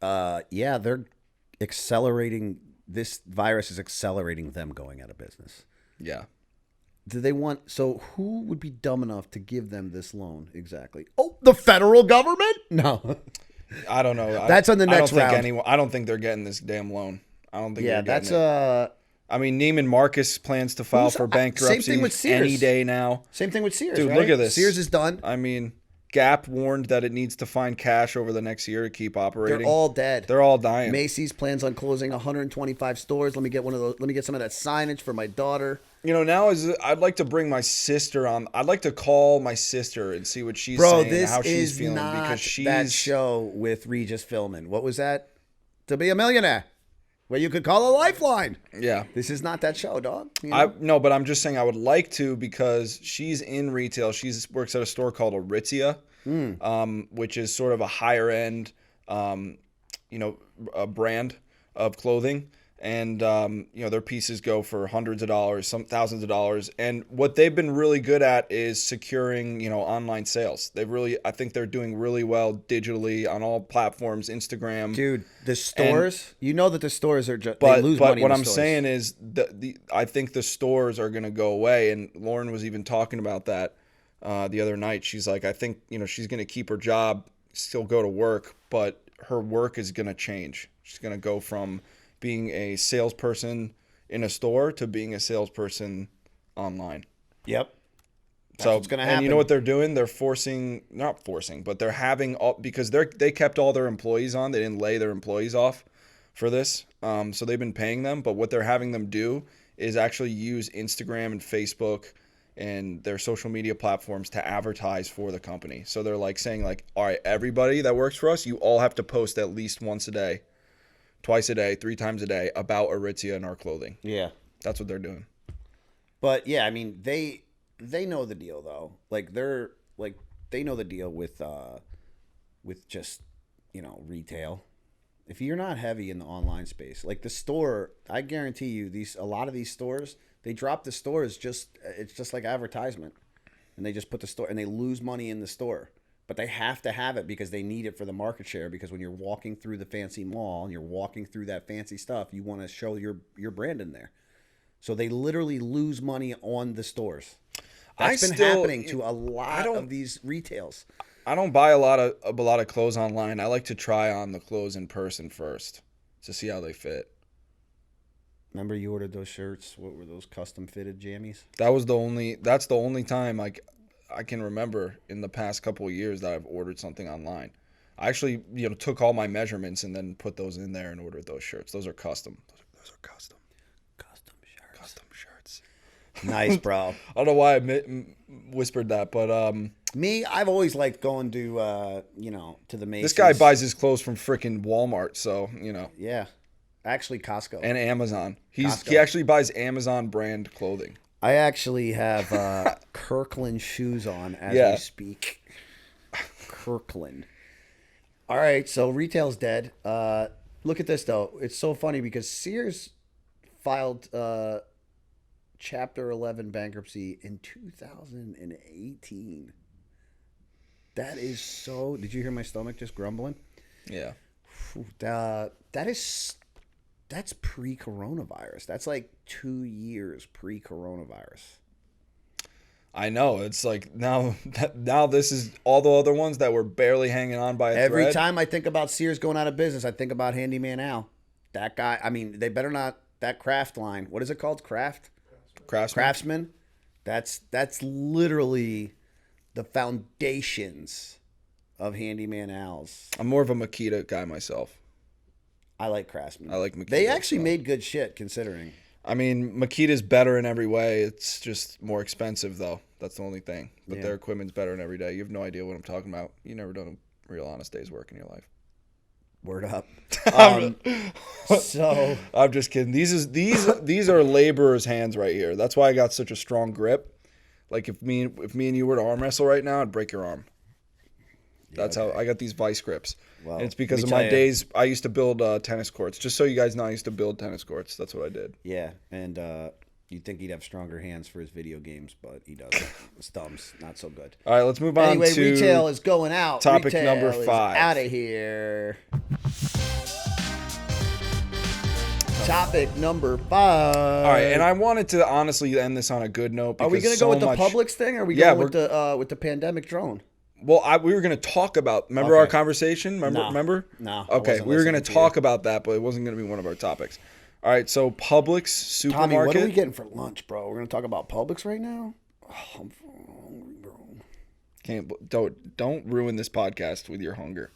Yeah, they're accelerating. This virus is accelerating them going out of business. Yeah. Do they want... So who would be dumb enough to give them this loan exactly? Oh, the federal government? No. I don't know. That's on the next round. I don't think they're getting this damn loan. I don't think. Yeah, they're that's it. I mean, Neiman Marcus plans to file for bankruptcy same thing with Sears. Any day now. Same thing with Sears. Dude, right? look at this. Sears is done. I mean, Gap warned that it needs to find cash over the next year to keep operating. They're all dead. They're all dying. Macy's plans on closing 125 stores. Let me get one of those. Let me get some of that signage for my daughter. Now I'd like to bring my sister on. I'd like to call my sister and see what she's saying and how she's feeling, because she's that show with Regis Philbin. What was that? To Be a Millionaire. Well, you could call a lifeline. Yeah. This is not that show, dog. You know? No, but I'm just saying I would like to because she's in retail. She works at a store called Aritzia, which is sort of a higher end, a brand of clothing. And, their pieces go for hundreds of dollars, some thousands of dollars. And what they've been really good at is securing, online sales. I think they're doing really well digitally on all platforms, Instagram. Dude, the stores, that the stores are just, they lose money. But what in the I'm stores. saying is I think the stores are going to go away. And Lauren was even talking about that the other night. She's like, I think, she's going to keep her job, still go to work, but her work is going to change. She's going to go from being a salesperson in a store to being a salesperson online. Yep. That's what's going to happen. And you know what they're doing? They're not forcing, but they're having because they kept all their employees on. They didn't lay their employees off for this. So they've been paying them. But what they're having them do is actually use Instagram and Facebook and their social media platforms to advertise for the company. So they're like saying like, all right, everybody that works for us, you all have to post at least once a day, twice a day, 3 times a day about Aritzia and our clothing. Yeah. That's what they're doing. But yeah, I mean, they know the deal though. Like they know the deal with just, retail. If you're not heavy in the online space, like the store, I guarantee you a lot of these stores, they drop the stores it's just like advertisement. And they just put the store and they lose money in the store. But they have to have it because they need it for the market share. Because when you're walking through the fancy mall and you're walking through that fancy stuff, you want to show your brand in there. So they literally lose money on the stores. That's been happening to a lot of these retails. I don't buy a lot of clothes online. I like to try on the clothes in person first to see how they fit. Remember you ordered those shirts? What were those custom fitted jammies? That's the only time I can remember in the past couple of years that I've ordered something online. I actually, took all my measurements and then put those in there and ordered those shirts. Those are custom. Those are custom. Custom shirts. Custom shirts. Nice, bro. I don't know why I whispered that, but I've always liked going to to the Macy's. This guy buys his clothes from frickin' Walmart, so Yeah, actually Costco and Amazon. He actually buys Amazon brand clothing. I actually have Kirkland shoes on as we speak. Kirkland. All right, so retail's dead. Look at this, though. It's so funny because Sears filed Chapter 11 bankruptcy in 2018. That is so... Did you hear my stomach just grumbling? Yeah. That's pre-coronavirus. That's like 2 years pre-coronavirus. I know. It's like now this is all the other ones that were barely hanging on by a thread. Every time I think about Sears going out of business, I think about Handyman Al. That guy, I mean, they better not, that craft line. What is it called? Craftsman. That's literally the foundations of Handyman Al's. I'm more of a Makita guy myself. I like Craftsman. I like Makita. They actually made good shit considering. I mean, Makita's better in every way. It's just more expensive, though. That's the only thing. But their equipment's better in every day. You have no idea what I'm talking about. You never done a real honest day's work in your life. Word up. So I'm just kidding. These are laborers' hands right here. That's why I got such a strong grip. Like if me and you were to arm wrestle right now, I'd break your arm. That's how I got these vice grips. Well, and it's because of my days. I used to build tennis courts. Just so you guys know, I used to build tennis courts. That's what I did. Yeah, and you'd think he'd have stronger hands for his video games, but he doesn't. His thumbs, not so good. All right, let's move on to retail is going out. Topic retail number 5. Out of here. Topic number 5. All right, and I wanted to honestly end this on a good note. Are we going to go with the Publix thing? Or are we going with the pandemic drone? Well, we were going to talk about. Remember our conversation? Remember? No. Okay, we were going to talk about that, but it wasn't going to be one of our topics. All right, so Publix supermarket. Tommy, what are we getting for lunch, bro? We're going to talk about Publix right now. Oh, I'm hungry, bro. Don't ruin this podcast with your hunger.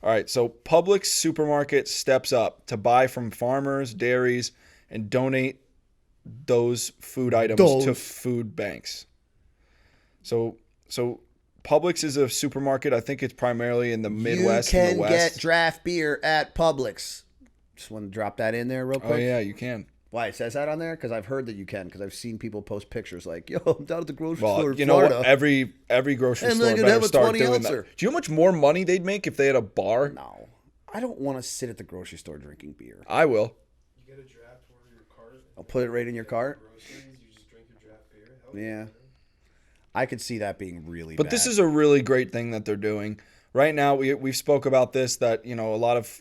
All right, so Publix supermarket steps up to buy from farmers, dairies, and donate those food items to food banks. So Publix is a supermarket. I think it's primarily in the Midwest and the West. You can get draft beer at Publix. Just want to drop that in there real quick. Oh yeah, you can. Why it says that on there? Because I've heard that you can. Because I've seen people post pictures like, "Yo, I'm down at the grocery store Well, in you know Florida." what? Every grocery And store they could better have a start 20 doing ouncer. that. Do you know how much more money they'd make if they had a bar? No, I don't want to sit at the grocery store drinking beer. I will. You get a draft order your cart. I'll put it right in your cart. Groceries, you just drink your draft beer. Hell Yeah. man. I could see that being really But bad. this is a really great thing that they're doing. Right now, we've spoke about this, that, you know,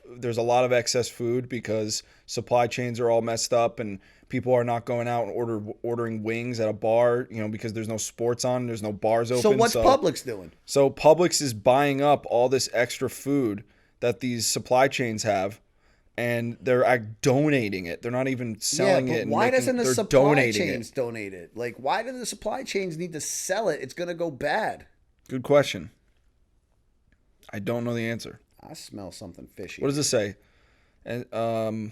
there's a lot of excess food because supply chains are all messed up and people are not going out and ordering wings at a bar, you know, because there's no sports on, there's no bars open. So what's Publix doing? So Publix is buying up all this extra food that these supply chains have, and they're donating it. They're not even selling but it. And why doesn't the they're supply donating chains it. donate it? Like, why do the supply chains need to sell it? It's going to go bad. Good question. I don't know the answer. I smell something fishy. What does it say? And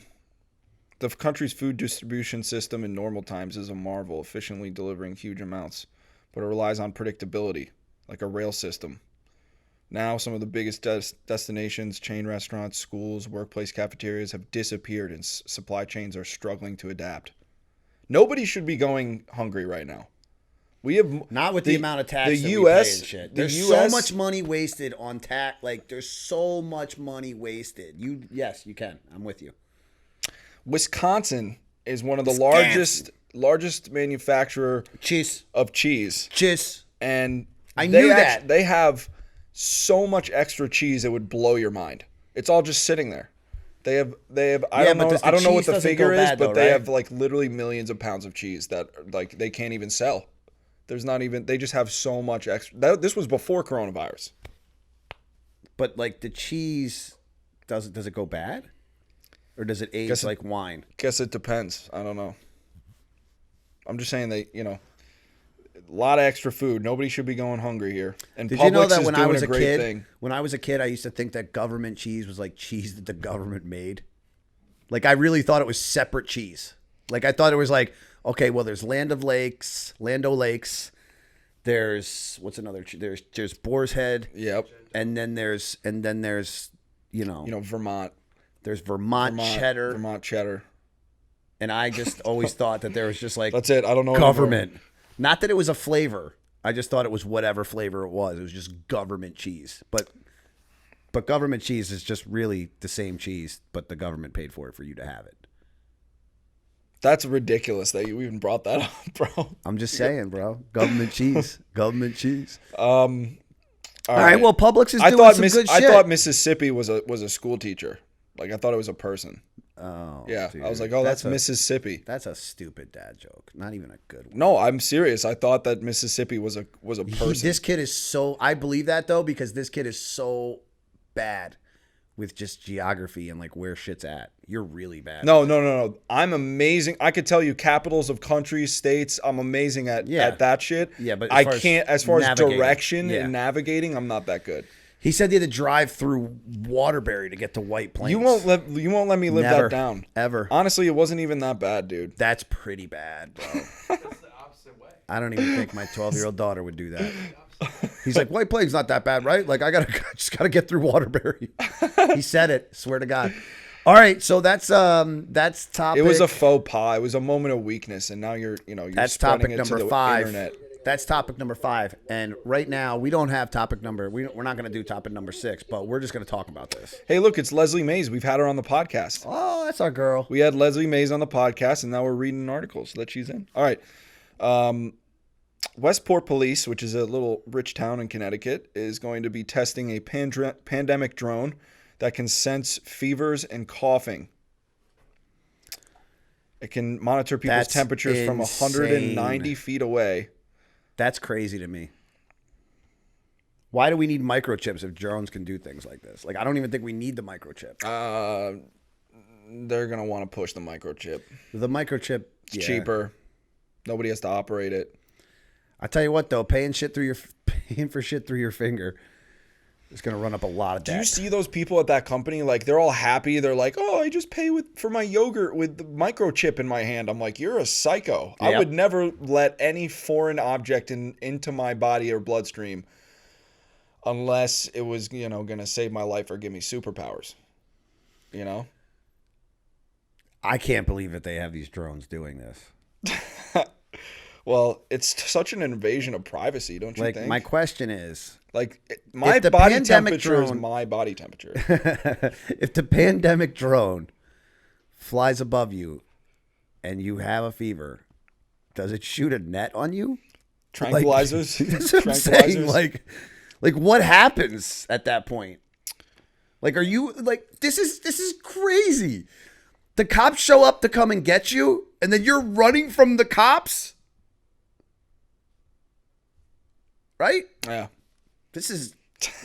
the country's food distribution system in normal times is a marvel, efficiently delivering huge amounts, but it relies on predictability, like a rail system. Now, some of the biggest destinations, chain restaurants, schools, workplace cafeterias have disappeared, and supply chains are struggling to adapt. Nobody should be going hungry right now. We have Not with the amount of tax the that US, we pay and shit. the There's US so much money wasted on tax. Like, there's so much money wasted. Yes, you can. I'm with you. Wisconsin is one of the Wisconsin. largest manufacturer Cheese. of cheese, and I knew that. They have so much extra cheese it would blow your mind. It's all just sitting there. They have I don't know what the figure is, but they have like literally millions of pounds of cheese that like they can't even sell. There's not even, they just have so much extra. This was before coronavirus. But like the cheese, does it go bad, or does it age like wine? Guess it depends. I don't know. I'm just saying a lot of extra food. Nobody should be going hungry here. And Did Publix you know that is when I doing was a a great kid, thing. I used to think that government cheese was like cheese that the government made. Like I really thought it was separate cheese. Like I thought it was like, okay, well, there's Land O'Lakes. There's what's another? There's Boar's Head. Yep. And then there's Vermont. There's Vermont cheddar. Vermont cheddar. And I just always thought that there was just like That's it. I don't know. government. Not that it was a flavor. I just thought it was whatever flavor it was. It was just government cheese. But government cheese is just really the same cheese, but the government paid for it for you to have it. That's ridiculous that you even brought that up, bro. I'm just saying, bro. Government cheese. Government cheese. All right. Well, Publix is doing some good shit. I thought Mississippi was a school teacher. Like I thought it was a person. Oh, Yeah, dude. I was like, oh, that's Mississippi. That's a stupid dad joke. Not even a good one. No, I'm serious. I thought that Mississippi was a person. This kid is so. I believe that though because this kid is so bad with just geography and like where shit's at. You're really bad. No. I'm amazing. I could tell you capitals of countries, states. I'm amazing at that shit. Yeah, but I can't. As far as direction yeah. and navigating, I'm not that good. He said he had to drive through Waterbury to get to White Plains. You won't let me live Never, that down. Ever. Honestly, it wasn't even that bad, dude. That's pretty bad, bro. That's the opposite way. I don't even think my 12-year-old daughter would do that. He's like, White Plains not that bad, right? Like I just gotta get through Waterbury. He said it. Swear to God. All right, so that's topic. It was a faux pas. It was a moment of weakness, and now you're That's spreading topic it to number the 5. internet. That's topic number 5. And right now we don't have topic number. We're not going to do topic number 6, but we're just going to talk about this. Hey, look, it's Leslie Mays. We've had her on the podcast. Oh, that's our girl. We had Leslie Mays on the podcast, and now we're reading an article so that she's in. All right. Westport Police, which is a little rich town in Connecticut, is going to be testing a pandemic drone that can sense fevers and coughing. It can monitor people's That's temperatures from 190 feet away. That's crazy to me. Why do we need microchips if drones can do things like this? Like, I don't even think we need the microchip. They're going to want to push the microchip. The microchip, It's cheaper. Nobody has to operate it. I tell you what, though, paying for shit through your finger is going to run up a lot of debt. Do you see those people at that company? Like, they're all happy. They're like, oh, I just pay for my yogurt with the microchip in my hand. I'm like, you're a psycho. Yep. I would never let any foreign object into my body or bloodstream unless it was, going to save my life or give me superpowers. I can't believe that they have these drones doing this. Well, it's such an invasion of privacy, don't you Like, think? my question is, Like, my the body pandemic temperature is drone- my body temperature. if the pandemic drone flies above you and you have a fever, does it shoot a net on you? Tranquilizers. That's what I'm saying. Like what happens at that point? Like, are you like, this is crazy. The cops show up to come and get you, and then you're running from the cops? Right? Yeah. This is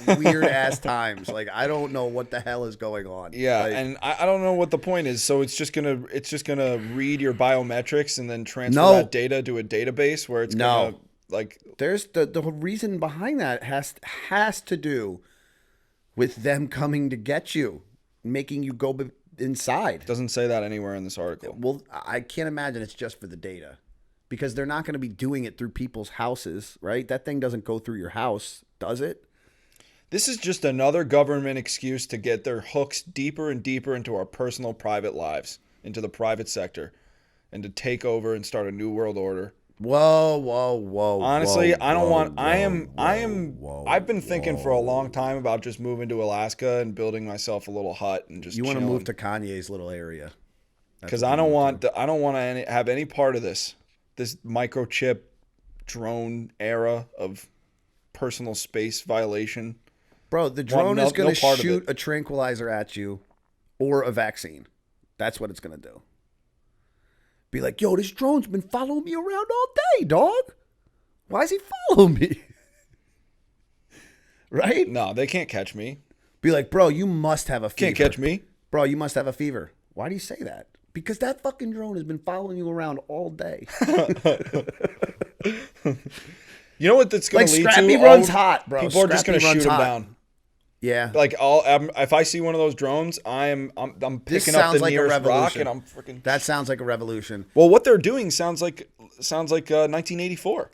weird ass times. Like, I don't know what the hell is going on. Yeah, Like, and I don't know what the point is. So it's just gonna read your biometrics and then transfer No. that data to a database where it's No. gonna like. there's the reason behind that has to do with them coming to get you, making you go inside. Doesn't say that anywhere in this article. Well, I can't imagine it's just for the data, because they're not going to be doing it through people's houses, right? That thing doesn't go through your house, does it? This is just another government excuse to get their hooks deeper and deeper into our personal private lives, into the private sector, and to take over and start a new world order. Whoa. Honestly, whoa, I don't whoa, want. whoa, I've been thinking for a whoa. long time about just moving to Alaska and building myself a little hut and just. You want to chilling. move to Kanye's little area. That's Because what I you don't wanna want I don't want to have any part of this microchip drone era of personal space violation. Bro, the drone is going to part of shoot it. a tranquilizer at you or a vaccine. That's what it's going to do. Be like, yo, this drone's been following me around all day, dog. Why is he following me? Right? No, they can't catch me. Be like, bro, you must have a fever. Can't catch me. Bro, you must have a fever. Why do you say that? Because that fucking drone has been following you around all day. You know what that's going Like, to lead to? Scrappy runs hot, bro. People are just going to Scrappy shoot runs him hot. down. Yeah. Like if I see one of those drones, I'm This picking up sounds the like a nearest rock revolution. and I'm freaking. That sounds like a revolution. Well, what they're doing sounds like 1984,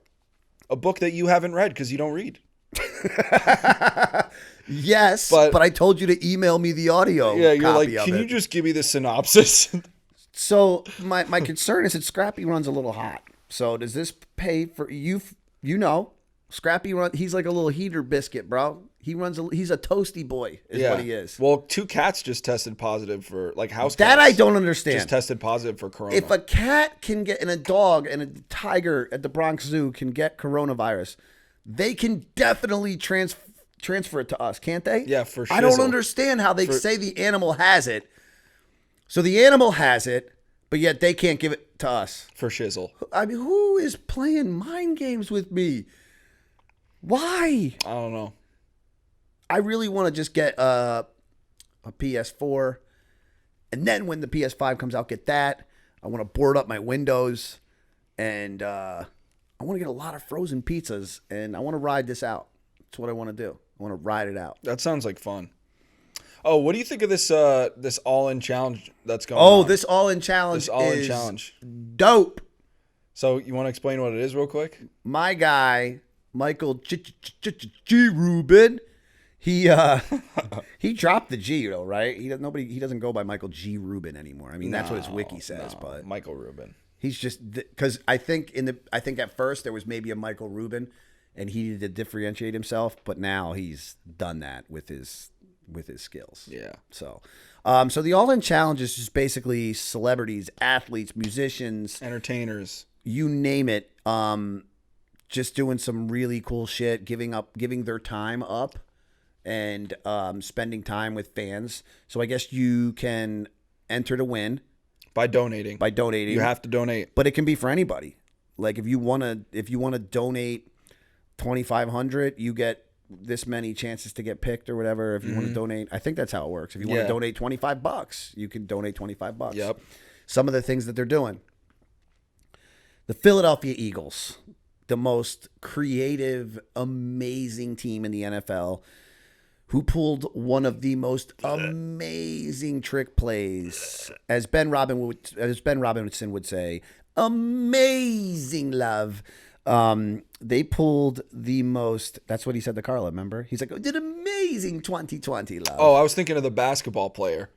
a book that you haven't read because you don't read. Yes, But- but I told you to email me the audio. Yeah, you're like, copy of can it. you just give me the synopsis? So my concern is that Scrappy runs a little hot. So does this pay for you? You know, Scrappy run. He's like a little heater biscuit, bro. He's a toasty boy, is what he is. Well, 2 cats just tested positive for house That cats. I don't understand. Just tested positive for corona. If a cat can get, and a dog and a tiger at the Bronx Zoo can get coronavirus, they can definitely transfer it to us, can't they? Yeah, for I don't shizzle. understand how they say the animal has it. So the animal has it, but yet they can't give it to us. for shizzle. I mean, who is playing mind games with me? Why? I don't know. I really want to just get a PS4, and then when the PS5 comes out, get that. I want to board up my windows, and I want to get a lot of frozen pizzas, and I want to ride this out. That's what I want to do. I want to ride it out. That sounds like fun. Oh, what do you think of this this all-in challenge that's going on? This all-in challenge This all-in is challenge. dope. So you want to explain what it is real quick? My guy, Michael G. Rubin, he dropped the G, though, right? He doesn't go by Michael G. Rubin anymore. I mean, that's what his wiki says, but Michael Rubin. he's just because I think at first there was maybe a Michael Rubin, and he needed to differentiate himself, but now he's done that with his skills. Yeah. So the All In Challenge is just basically celebrities, athletes, musicians, Entertainers. you name it, just doing some really cool shit, giving their time up, and spending time with fans. So I guess you can enter to win By donating. You have to donate. but it can be for anybody. Like if you want to donate $2,500, you get this many chances to get picked or whatever. If you want to donate, I think that's how it works. If you want Yeah. to donate $25, you can donate $25. Yep. Some of the things that they're doing. The Philadelphia Eagles, the most creative, amazing team in the NFL, who pulled one of the most amazing trick plays, as Ben Robinson would say, amazing love. They pulled the most. That's what he said to Carla. Remember, he's like, "Did amazing 2020 love." Oh, I was thinking of the basketball player.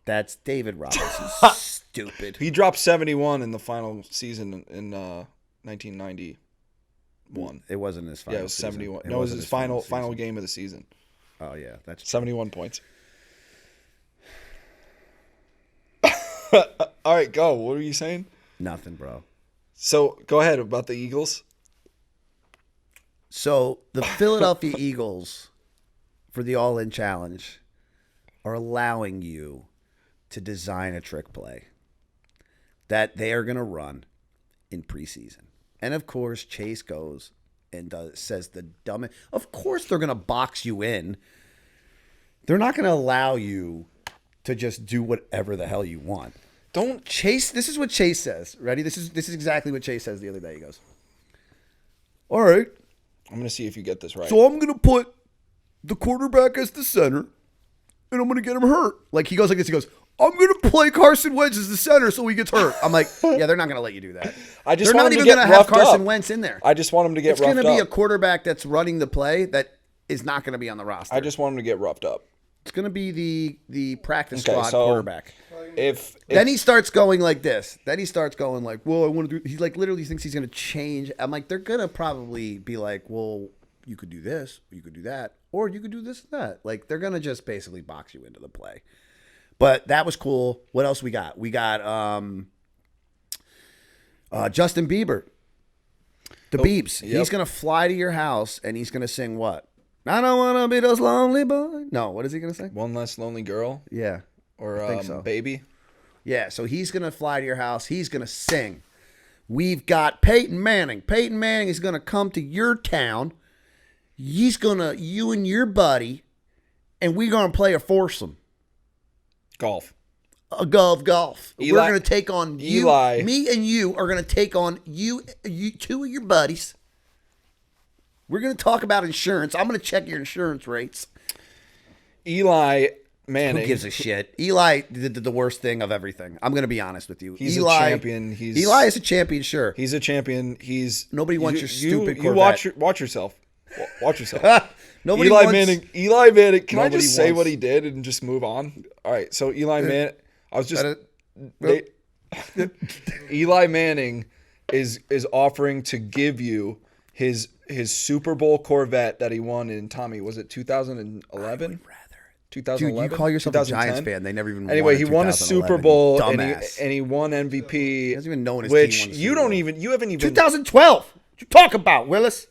That's David Robinson. Stupid. He dropped 71 in the final season in 1991. It wasn't his final. Yeah, it was 71. Season. No, it was his final season. game of the season. Oh yeah, that's true. 71 points. All right, go. What were you saying? Nothing, bro. So go ahead about the Eagles. So the Philadelphia Eagles, for the All-In Challenge, are allowing you to design a trick play that they are going to run in preseason. And of course, Chase goes and says the dumbest. Of course, they're going to box you in. They're not going to allow you to just do whatever the hell you want. Don't Chase. This is what Chase says. Ready? This is exactly what Chase says the other day. He goes, "All right, I'm going to see if you get this right. so I'm going to put the quarterback as the center, and I'm going to get him hurt." Like he goes like this. He goes, "I'm going to play Carson Wentz as the center so he gets hurt." I'm like, yeah, they're not going to let you do that. I just they're want not him even to get going to have roughed Carson up. Wentz in there. I just want him to get It's roughed going to be a up. quarterback that's running the play that is not going to be on the roster. I just want him to get roughed up. It's going to be the practice Okay, squad so- quarterback. If Then he starts going like this. Then he starts going like, well, I want to do. He's like literally thinks he's going to change. I'm like, they're going to probably be like, well, you could do this, or you could do that, or you could do this and that. Like they're going to just basically box you into the play. But that was cool. What else we got? We got Justin Bieber, the Biebs. yep. He's going to fly to your house and he's going to sing what? I don't want to be this lonely boy. No, what is he going to sing? One Less Lonely Girl Yeah. or I think so. Baby. Yeah, so he's going to fly to your house. He's going to sing. We've got Peyton Manning. Peyton Manning is going to come to your town. He's going to, you and your buddy, and we're going to play a foursome. Golf. A golf. Eli- We're going to take on you. Eli. Me and you are going to take on you, two of your buddies. We're going to talk about insurance. I'm going to check your insurance rates. Eli Manning. Who gives a shit? Eli did the worst thing of everything. I'm going to be honest with you. He's Eli, a champion. Eli is a champion, sure. He's a champion. He's Nobody wants your stupid You Corvette. watch yourself. Watch yourself. Nobody Eli wants, Manning. Eli Manning. Can I Nobody just say wants- what he did and just move on? All right. So Eli Manning. I was just. Eli Manning is offering to give you his Super Bowl Corvette that he won in Tommy. Was it 2011? 2011. Dude, you call yourself a 2010? Giants fan. They never even Anyway, won he won a 2011, Super Bowl you and dumbass. he won MVP. He doesn't even know when his which team won the you Super don't Bowl. even you haven't even 2012. What you talk about, Willis?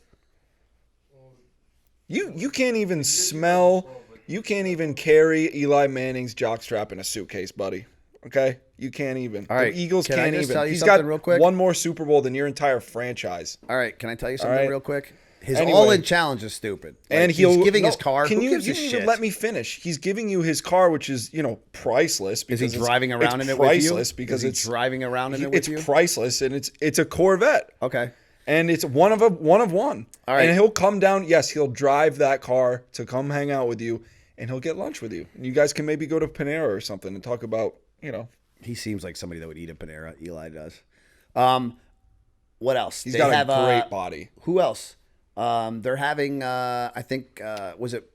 you can't even smell. You can't even carry Eli Manning's jockstrap in a suitcase, buddy. Okay, you can't even. All right, The Eagles can I can't just even. tell you He's something got real quick? one more Super Bowl than your entire franchise. All right, can I tell you something right. real quick? His Anyway. all-in challenge is stupid. Like, And he's he'll giving no, his car. Can Who you gives a didn't even shit? let me finish? He's giving you his car, which is priceless. Is Because he it's- driving around it's in it with you? priceless because Is he it's driving around in it with it's you? priceless and it's a Corvette. Okay. And it's one of one. All right. And he'll come down. Yes, he'll drive that car to come hang out with you, and he'll get lunch with you. And you guys can maybe go to Panera or something and talk about, He seems like somebody that would eat a Panera. Eli does. What else? He's They got have, a great body. Who else? They're having, I think, was it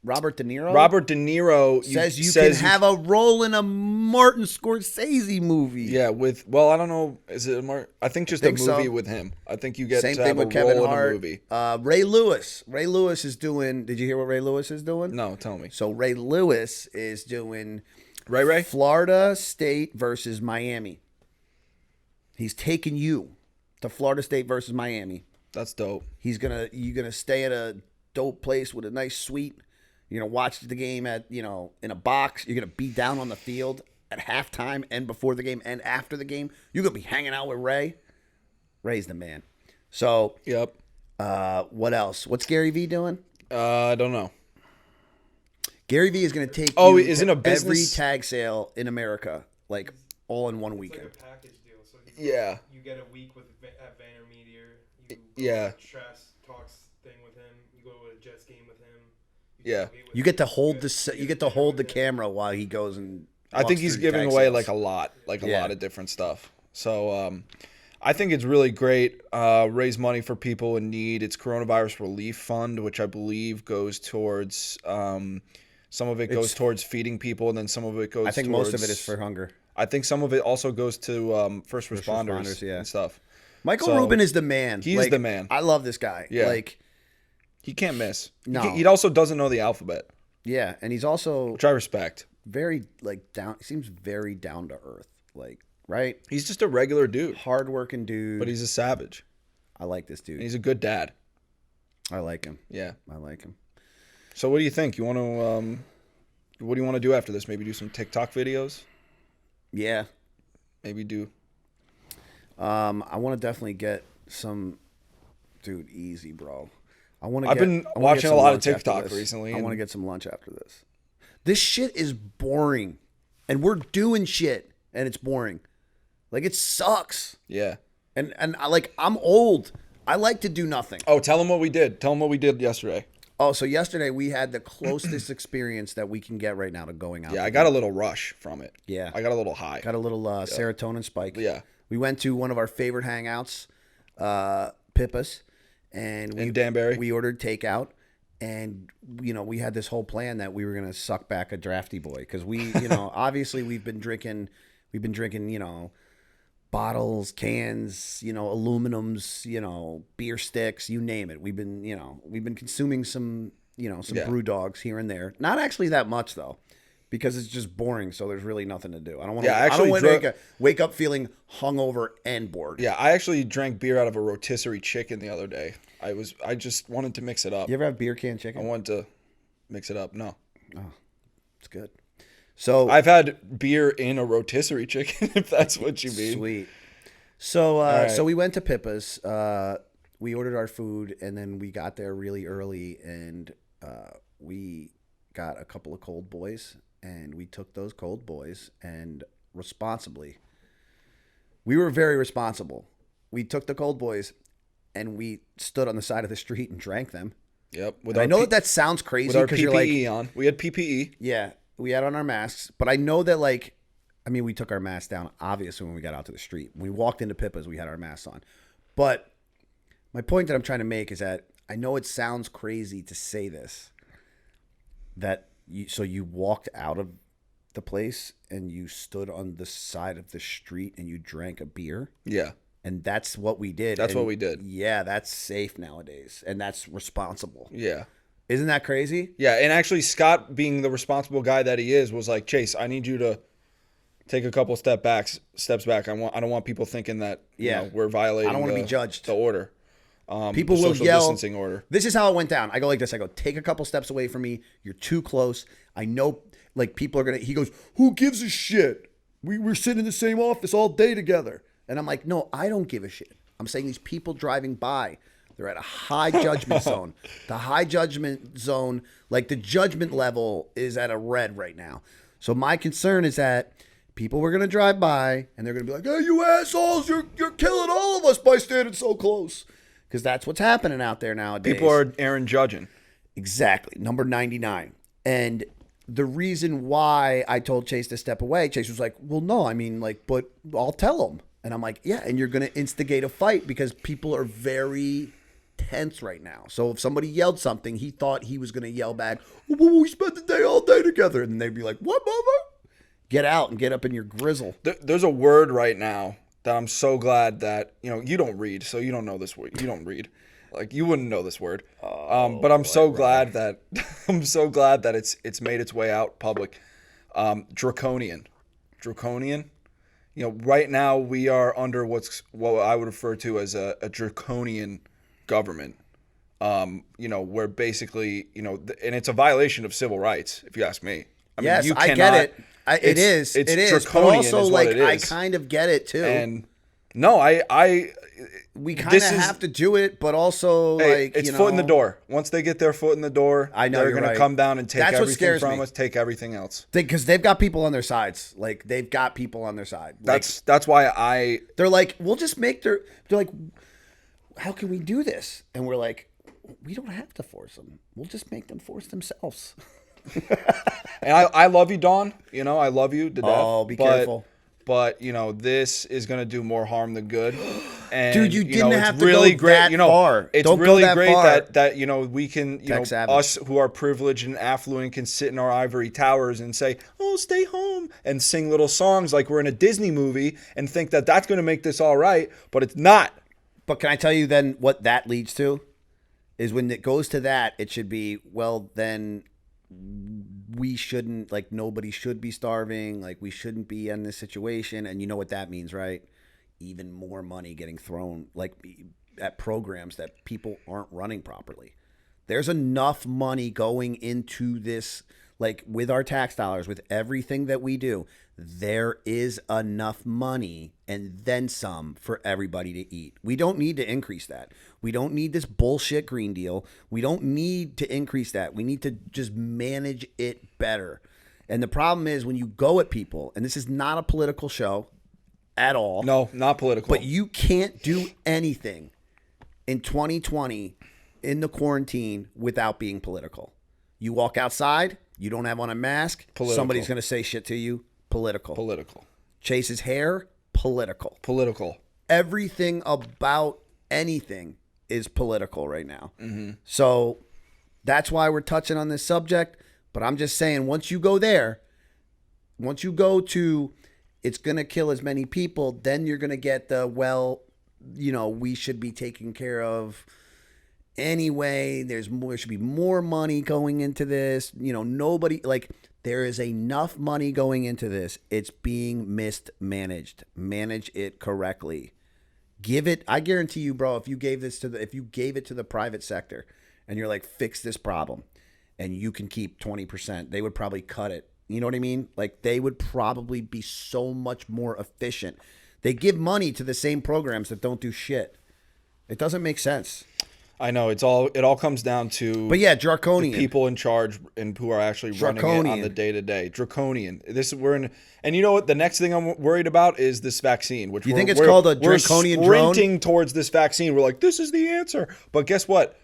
Robert De Niro? Robert De Niro says you can have a role in a Martin Scorsese movie. Yeah, I don't know. Is it I think just a movie with him. I think you get Same to thing have with a Kevin role Hart. in a movie. Ray Lewis. Ray Lewis is doing. Did you hear what Ray Lewis is doing? No, tell me. So Ray Lewis is doing Ray? Florida State versus Miami. He's taking you to Florida State versus Miami. That's dope. You're gonna stay at a dope place with a nice suite. You're gonna watch the game in a box. You're gonna be down on the field at halftime and before the game and after the game. You're gonna be hanging out with Ray. Ray's the man. So Yep. what else? What's Gary Vee doing? I don't know. Gary Vee is gonna take isn't to a business- every tag sale in America, like all in one It's weekend. like a package deal. So Yeah. you get a week with at VaynerMedia. You go Yeah. to a trash talks thing with him. You go to a Jets game with him. Yeah. You get to hold the camera while he goes and. I think walks he's through giving tag away sales. like a lot Yeah. of different stuff. So I think it's really great. Raise money for people in need. It's coronavirus relief fund, which I believe goes towards Some of it goes towards feeding people, and then some of it goes. I think most of it is for hunger. I think some of it also goes to first responders yeah. and stuff. Michael Rubin is the man. He's the man. I love this guy. Yeah. Like, he can't miss. No. He also doesn't know the alphabet. Yeah, and he's also which I respect. Very down. Seems very down to earth. Like, right? He's just a regular dude, hardworking dude. But he's a savage. I like this dude. And he's a good dad. I like him. Yeah, I like him. So, what do you think? You want to? What do you want to do after this? Maybe do some TikTok videos. Yeah. Maybe do. I want to definitely get some. Dude, easy, bro. I've been watching a lot of TikTok recently. I want to get some lunch after this. This shit is boring, and we're doing shit, and it's boring. Like, it sucks. Yeah. And I'm old. I like to do nothing. Oh, tell them what we did. Tell them what we did yesterday. Oh, so yesterday we had the closest experience that we can get right now to going out. Yeah, I got a little rush from it. Yeah. I got a little high. Got a little serotonin spike. Yeah. We went to one of our favorite hangouts, Pippa's, and in Danbury. We ordered takeout, and we had this whole plan that we were gonna suck back a drafty boy because we, obviously we've been drinking, bottles, cans, aluminums, beer sticks, you name it. We've been consuming some brew dogs here and there. Not actually that much though, because it's just boring. So there's really nothing to do. I don't want to. I don't want to wake up feeling hungover and bored. Yeah, I actually drank beer out of a rotisserie chicken the other day. I just wanted to mix it up. You ever have beer can chicken? I wanted to mix it up. No. Oh, it's good. So I've had beer in a rotisserie chicken, if that's what you mean. Sweet. So so we went to Pippa's. We ordered our food, and then we got there really early, and we got a couple of cold boys, and we took those cold boys and responsibly. We were very responsible. We took the cold boys, and we stood on the side of the street and drank them. Yep. I know that sounds crazy because you're like on. We had PPE. Yeah. We had on our masks, but I know that we took our masks down, obviously, when we got out to the street. When we walked into Pippa's, we had our masks on. But my point that I'm trying to make is that I know it sounds crazy to say this, so you walked out of the place and you stood on the side of the street and you drank a beer. Yeah. And that's what we did. That's what we did. Yeah, that's safe nowadays, and that's responsible. Yeah. Isn't that crazy? Yeah, and actually Scott, being the responsible guy that he is, was like, Chase, I need you to take a couple steps back. I don't want people thinking that we're violating. I don't want to be judged. The order. People the will social yell. Distancing order. This is how it went down. I go like this. I go, take a couple steps away from me. You're too close. I know, people are gonna. He goes, who gives a shit? We're sitting in the same office all day together. And I'm like, no, I don't give a shit. I'm saying these people driving by. They're at a high judgment zone. The high judgment zone, the judgment level is at a red right now. So my concern is that people were going to drive by and they're going to be like, hey, you assholes, you're killing all of us by standing so close. Because that's what's happening out there nowadays. People are Aaron judging. Exactly. Number 99. And the reason why I told Chase to step away, Chase was like, well, no, but I'll tell him. And I'm like, yeah, and you're going to instigate a fight because people are very tense right now. So if somebody yelled something, he thought he was going to yell back, well, we spent the day all day together. And they'd be like, what, mama? Get out and get up in your grizzle. There's a word right now that I'm so glad that, you don't read, so you don't know this word. You don't read. You wouldn't know this word. But I'm so glad that it's made its way out public. Draconian. Draconian. Right now we are under what I would refer to as a draconian government, where basically, and it's a violation of civil rights, if you ask me. Yes, I get it. It is. But also, I kind of get it too. And no, we kind of have to do it, but also, it's foot in the door. Once they get their foot in the door, I know they're going to come down and take everything from us, take everything else. Because they've got people on their sides. They've got people on their side. That's why they're like, we'll just make they're like, how can we do this? And we're like, we don't have to force them. We'll just make them force themselves. And I love you, Dawn. I love you to death. Oh, be careful. but this is going to do more harm than good. And Dude, you didn't it's have to really go great. that far. It's Don't go really that great far. that we can, Tech savage. us who are privileged and affluent can sit in our ivory towers and say, "Oh, stay home," and sing little songs like we're in a Disney movie and think that that's going to make this all right, but it's not. But can I tell you then what that leads to? Is when it goes to that, it should be, well, then we shouldn't, like, nobody should be starving. Like, we shouldn't be in this situation. And you know what that means, right? Even more money getting thrown, like, at programs that people aren't running properly. There's enough money going into this, like, with our tax dollars, with everything that we do. There is enough money and then some for everybody to eat. We don't need to increase that. We don't need this bullshit Green Deal. We don't need to increase that. We need to just manage it better. And the problem is when you go at people, and this is not a political show at all. No, not political. But you can't do anything in 2020 in the quarantine without being political. You walk outside, you don't have on a mask, Political. Somebody's going to say shit to you. Political. Political. Chase's hair, political. Political. Everything about anything is political right now. So that's why we're touching on this subject. But I'm just saying, once you go there, once you go to it's going to kill as many people, then you're going to get the, well, we should be taken care of anyway. There should be more money going into this. Nobody, like, there is enough money going into this. It's being mismanaged. Manage it correctly. Give it. I guarantee you, bro, if you gave it to the private sector and you're like, fix this problem and you can keep 20%, they would probably cut it. You know what I mean? Like, they would probably be so much more efficient. They give money to the same programs that don't do shit. It doesn't make sense. I know it all comes down to, but yeah, draconian the people in charge and who are actually running it on the day to day. Draconian. And you know what? The next thing I'm worried about is this vaccine. Which you think it's called a draconian drone? We're sprinting towards this vaccine. We're like, this is the answer. But guess what?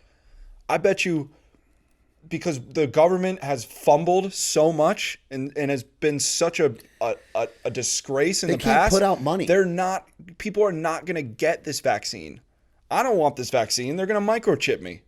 I bet you, because the government has fumbled so much and has been such a disgrace in the past. They can't put out money. People are not going to get this vaccine. I don't want this vaccine. They're going to microchip me.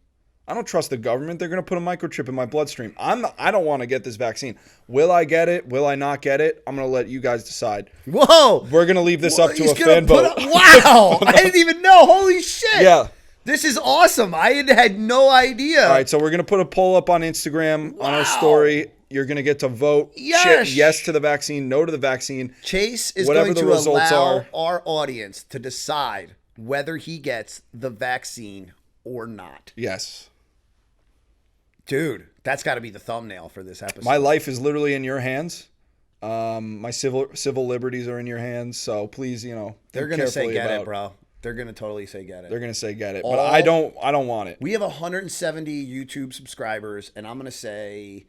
I don't trust the government. They're going to put a microchip in my bloodstream. I don't want to get this vaccine. Will I get it? Will I not get it? I'm going to let you guys decide. Whoa. We're going to leave this up to a fan vote. Wow. I didn't even know. Holy shit. Yeah. This is awesome. I had no idea. All right, so we're going to put a poll up on Instagram on our story. You're going to get to vote. Yes to the vaccine, no to the vaccine. Chase is Whatever going the to results allow are. our audience to decide whether he gets the vaccine or not. Yes. Dude, that's got to be the thumbnail for this episode. My life is literally in your hands. My civil liberties are in your hands. So please, they're going to say get it, bro. They're going to totally say get it. They're going to say get it. But I don't want it. We have 170 YouTube subscribers, and I'm going to say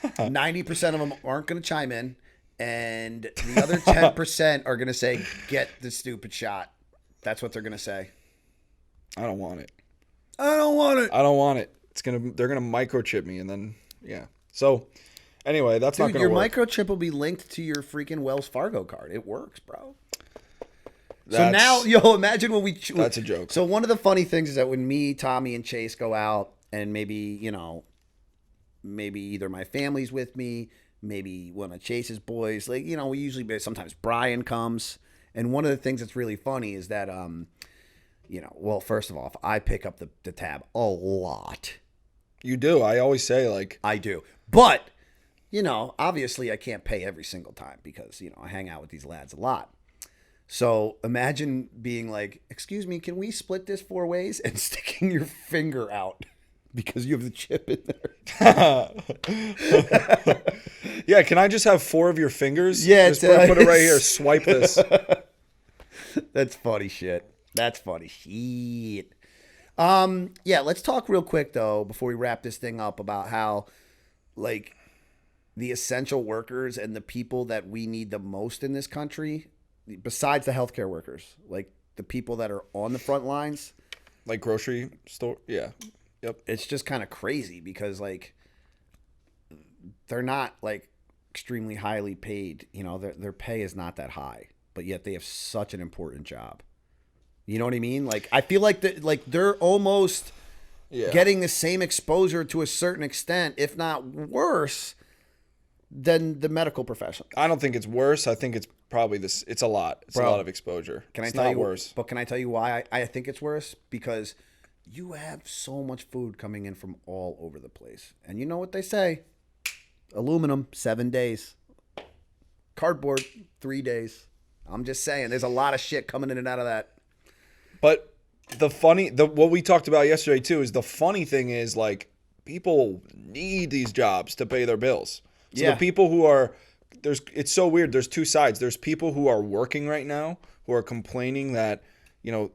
90% of them aren't going to chime in, and the other 10% are going to say get the stupid shot. That's what they're going to say. I don't want it. I don't want it. They're gonna microchip me, and then yeah. So anyway, that's not gonna your work. microchip will be linked to your freaking Wells Fargo card. It works, bro. So now, imagine when we. That's a joke. So one of the funny things is that when me, Tommy, and Chase go out, and maybe either my family's with me, maybe one of Chase's boys, we usually sometimes Brian comes, and one of the things that's really funny is that well, first of all, I pick up the tab a lot. You do. I always say I do. But, obviously I can't pay every single time because, I hang out with these lads a lot. So imagine being like, excuse me, can we split this 4 ways, and sticking your finger out because you have the chip in there. Yeah. Can I just have 4 of your fingers? Yeah. Just put it right here. Swipe this. That's funny shit. Yeah, let's talk real quick though before we wrap this thing up about how the essential workers and the people that we need the most in this country, besides the healthcare workers, the people that are on the front lines, like grocery store. Yeah. Yep. It's just kind of crazy because they're not extremely highly paid. You know, their pay is not that high, but yet they have such an important job. You know what I mean? Like, I feel like they're almost getting the same exposure to a certain extent, if not worse, than the medical profession. I don't think it's worse. I think it's probably this. It's a lot. It's a lot of exposure. It's not worse. But can I tell you why I think it's worse? Because you have so much food coming in from all over the place. And you know what they say? Aluminum, 7 days. Cardboard, 3 days. I'm just saying, there's a lot of shit coming in and out of that. But what we talked about yesterday too is the funny thing is, like, people need these jobs to pay their bills. So the people who are it's so weird. There's two sides. There's people who are working right now who are complaining that, you know,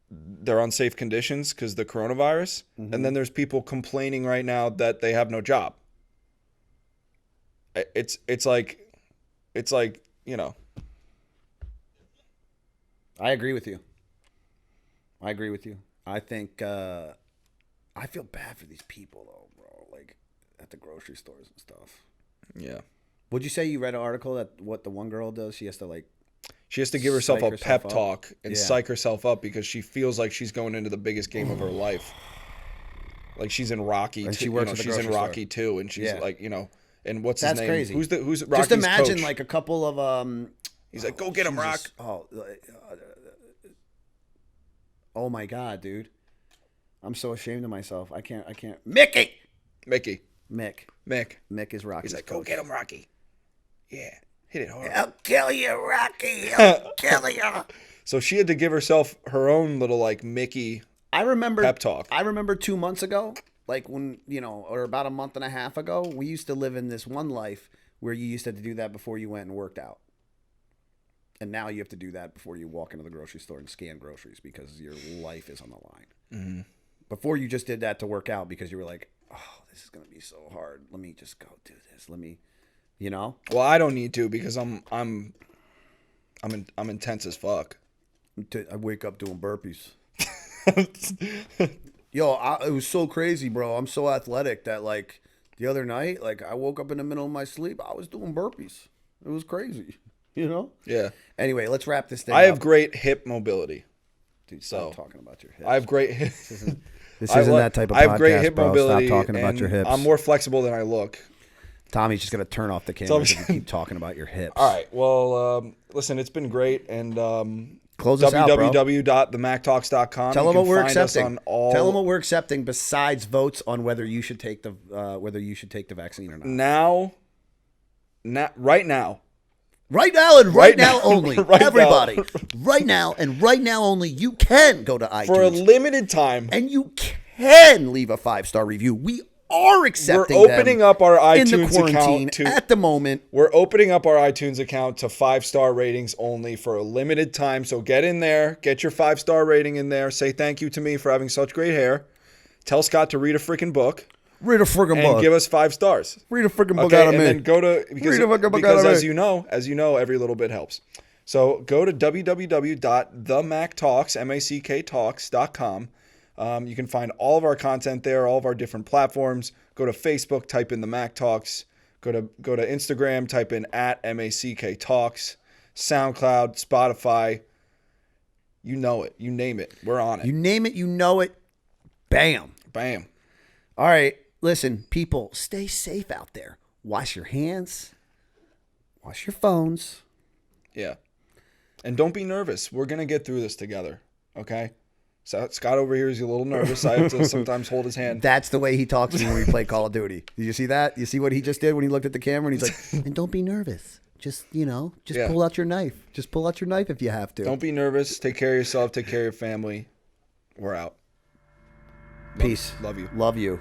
they're unsafe conditions because of the coronavirus. Mm-hmm. And then there's people complaining right now that they have no job. It's like, you know. I agree with you. I think I feel bad for these people though, bro. Like at the grocery stores and stuff. Yeah. Would you say you read an article that what the one girl does? She has to give herself a pep talk and psych herself up because she feels like she's going into the biggest game of her life. Like she's in Rocky, and too. She works she's in Rocky too, and she's like, you know, and what's his name? Crazy. Who's Rocky's Just imagine coach? like a couple of He's like, go get him, Rock. Oh my God, dude! I'm so ashamed of myself. I can't. Mick is Rocky. He's like, go get him, Rocky. Yeah, hit it hard. I'll kill you, Rocky. I'll kill you. So she had to give herself her own little like Mickey. I remember pep talk. I remember 2 months ago, like when or about a month and a half ago, we used to live in this one life where you used to have to do that before you went and worked out. And now you have to do that before you walk into the grocery store and scan groceries because your life is on the line. Mm-hmm. Before you just did that to work out because you were like, oh, this is going to be so hard. Let me just go do this. You know? Well, I don't need to because I'm intense as fuck. I wake up doing burpees. Yo, it was so crazy, bro. I'm so athletic that like the other night, like I woke up in the middle of my sleep. I was doing burpees. It was crazy. You know? Yeah. Anyway, let's wrap this thing up. I have up. great hip mobility. Dude, stop talking about your hips. I have great hip. This isn't that type of podcast, I have great hip mobility. Stop talking about your hips. I'm more flexible than I look. Tommy's just going to turn off the camera if you keep talking about your hips. All right. Well, listen, it's been great. And close us out, bro. www.themacktalks.com. Tell them what we're accepting. Tell them what we're accepting besides votes on whether you should take the vaccine or not. Right now. Right now and right now only. Everybody. Right now and right now only. You can go to iTunes. For a limited time. And you can leave a 5-star review. We are accepting We're opening up our iTunes in the quarantine account at the moment. We're opening up our iTunes account to 5-star ratings only for a limited time. So get in there. Get your 5-star rating in there. Say thank you to me for having such great hair. Tell Scott to read a freaking book. Read a friggin' book. And give us 5 stars. Read a friggin' book out of me. And then go to, because as you know, every little bit helps. So go to www.themacktalks.com. You can find all of our content there, all of our different platforms. Go to Facebook, type in the Mack Talks. Go to Instagram, type in @MACK Talks. SoundCloud, Spotify. You know it. You name it. We're on it. You name it, you know it. Bam. Bam. All right. Listen, people, stay safe out there. Wash your hands. Wash your phones. Yeah. And don't be nervous. We're going to get through this together. Okay? So Scott over here is a little nervous. I have to sometimes hold his hand. That's the way he talks to me when we play Call of Duty. Did you see that? You see what he just did when he looked at the camera and he's like, and don't be nervous. Just pull out your knife. Just pull out your knife if you have to. Don't be nervous. Take care of yourself. Take care of your family. We're out. Peace. Love you. Love you.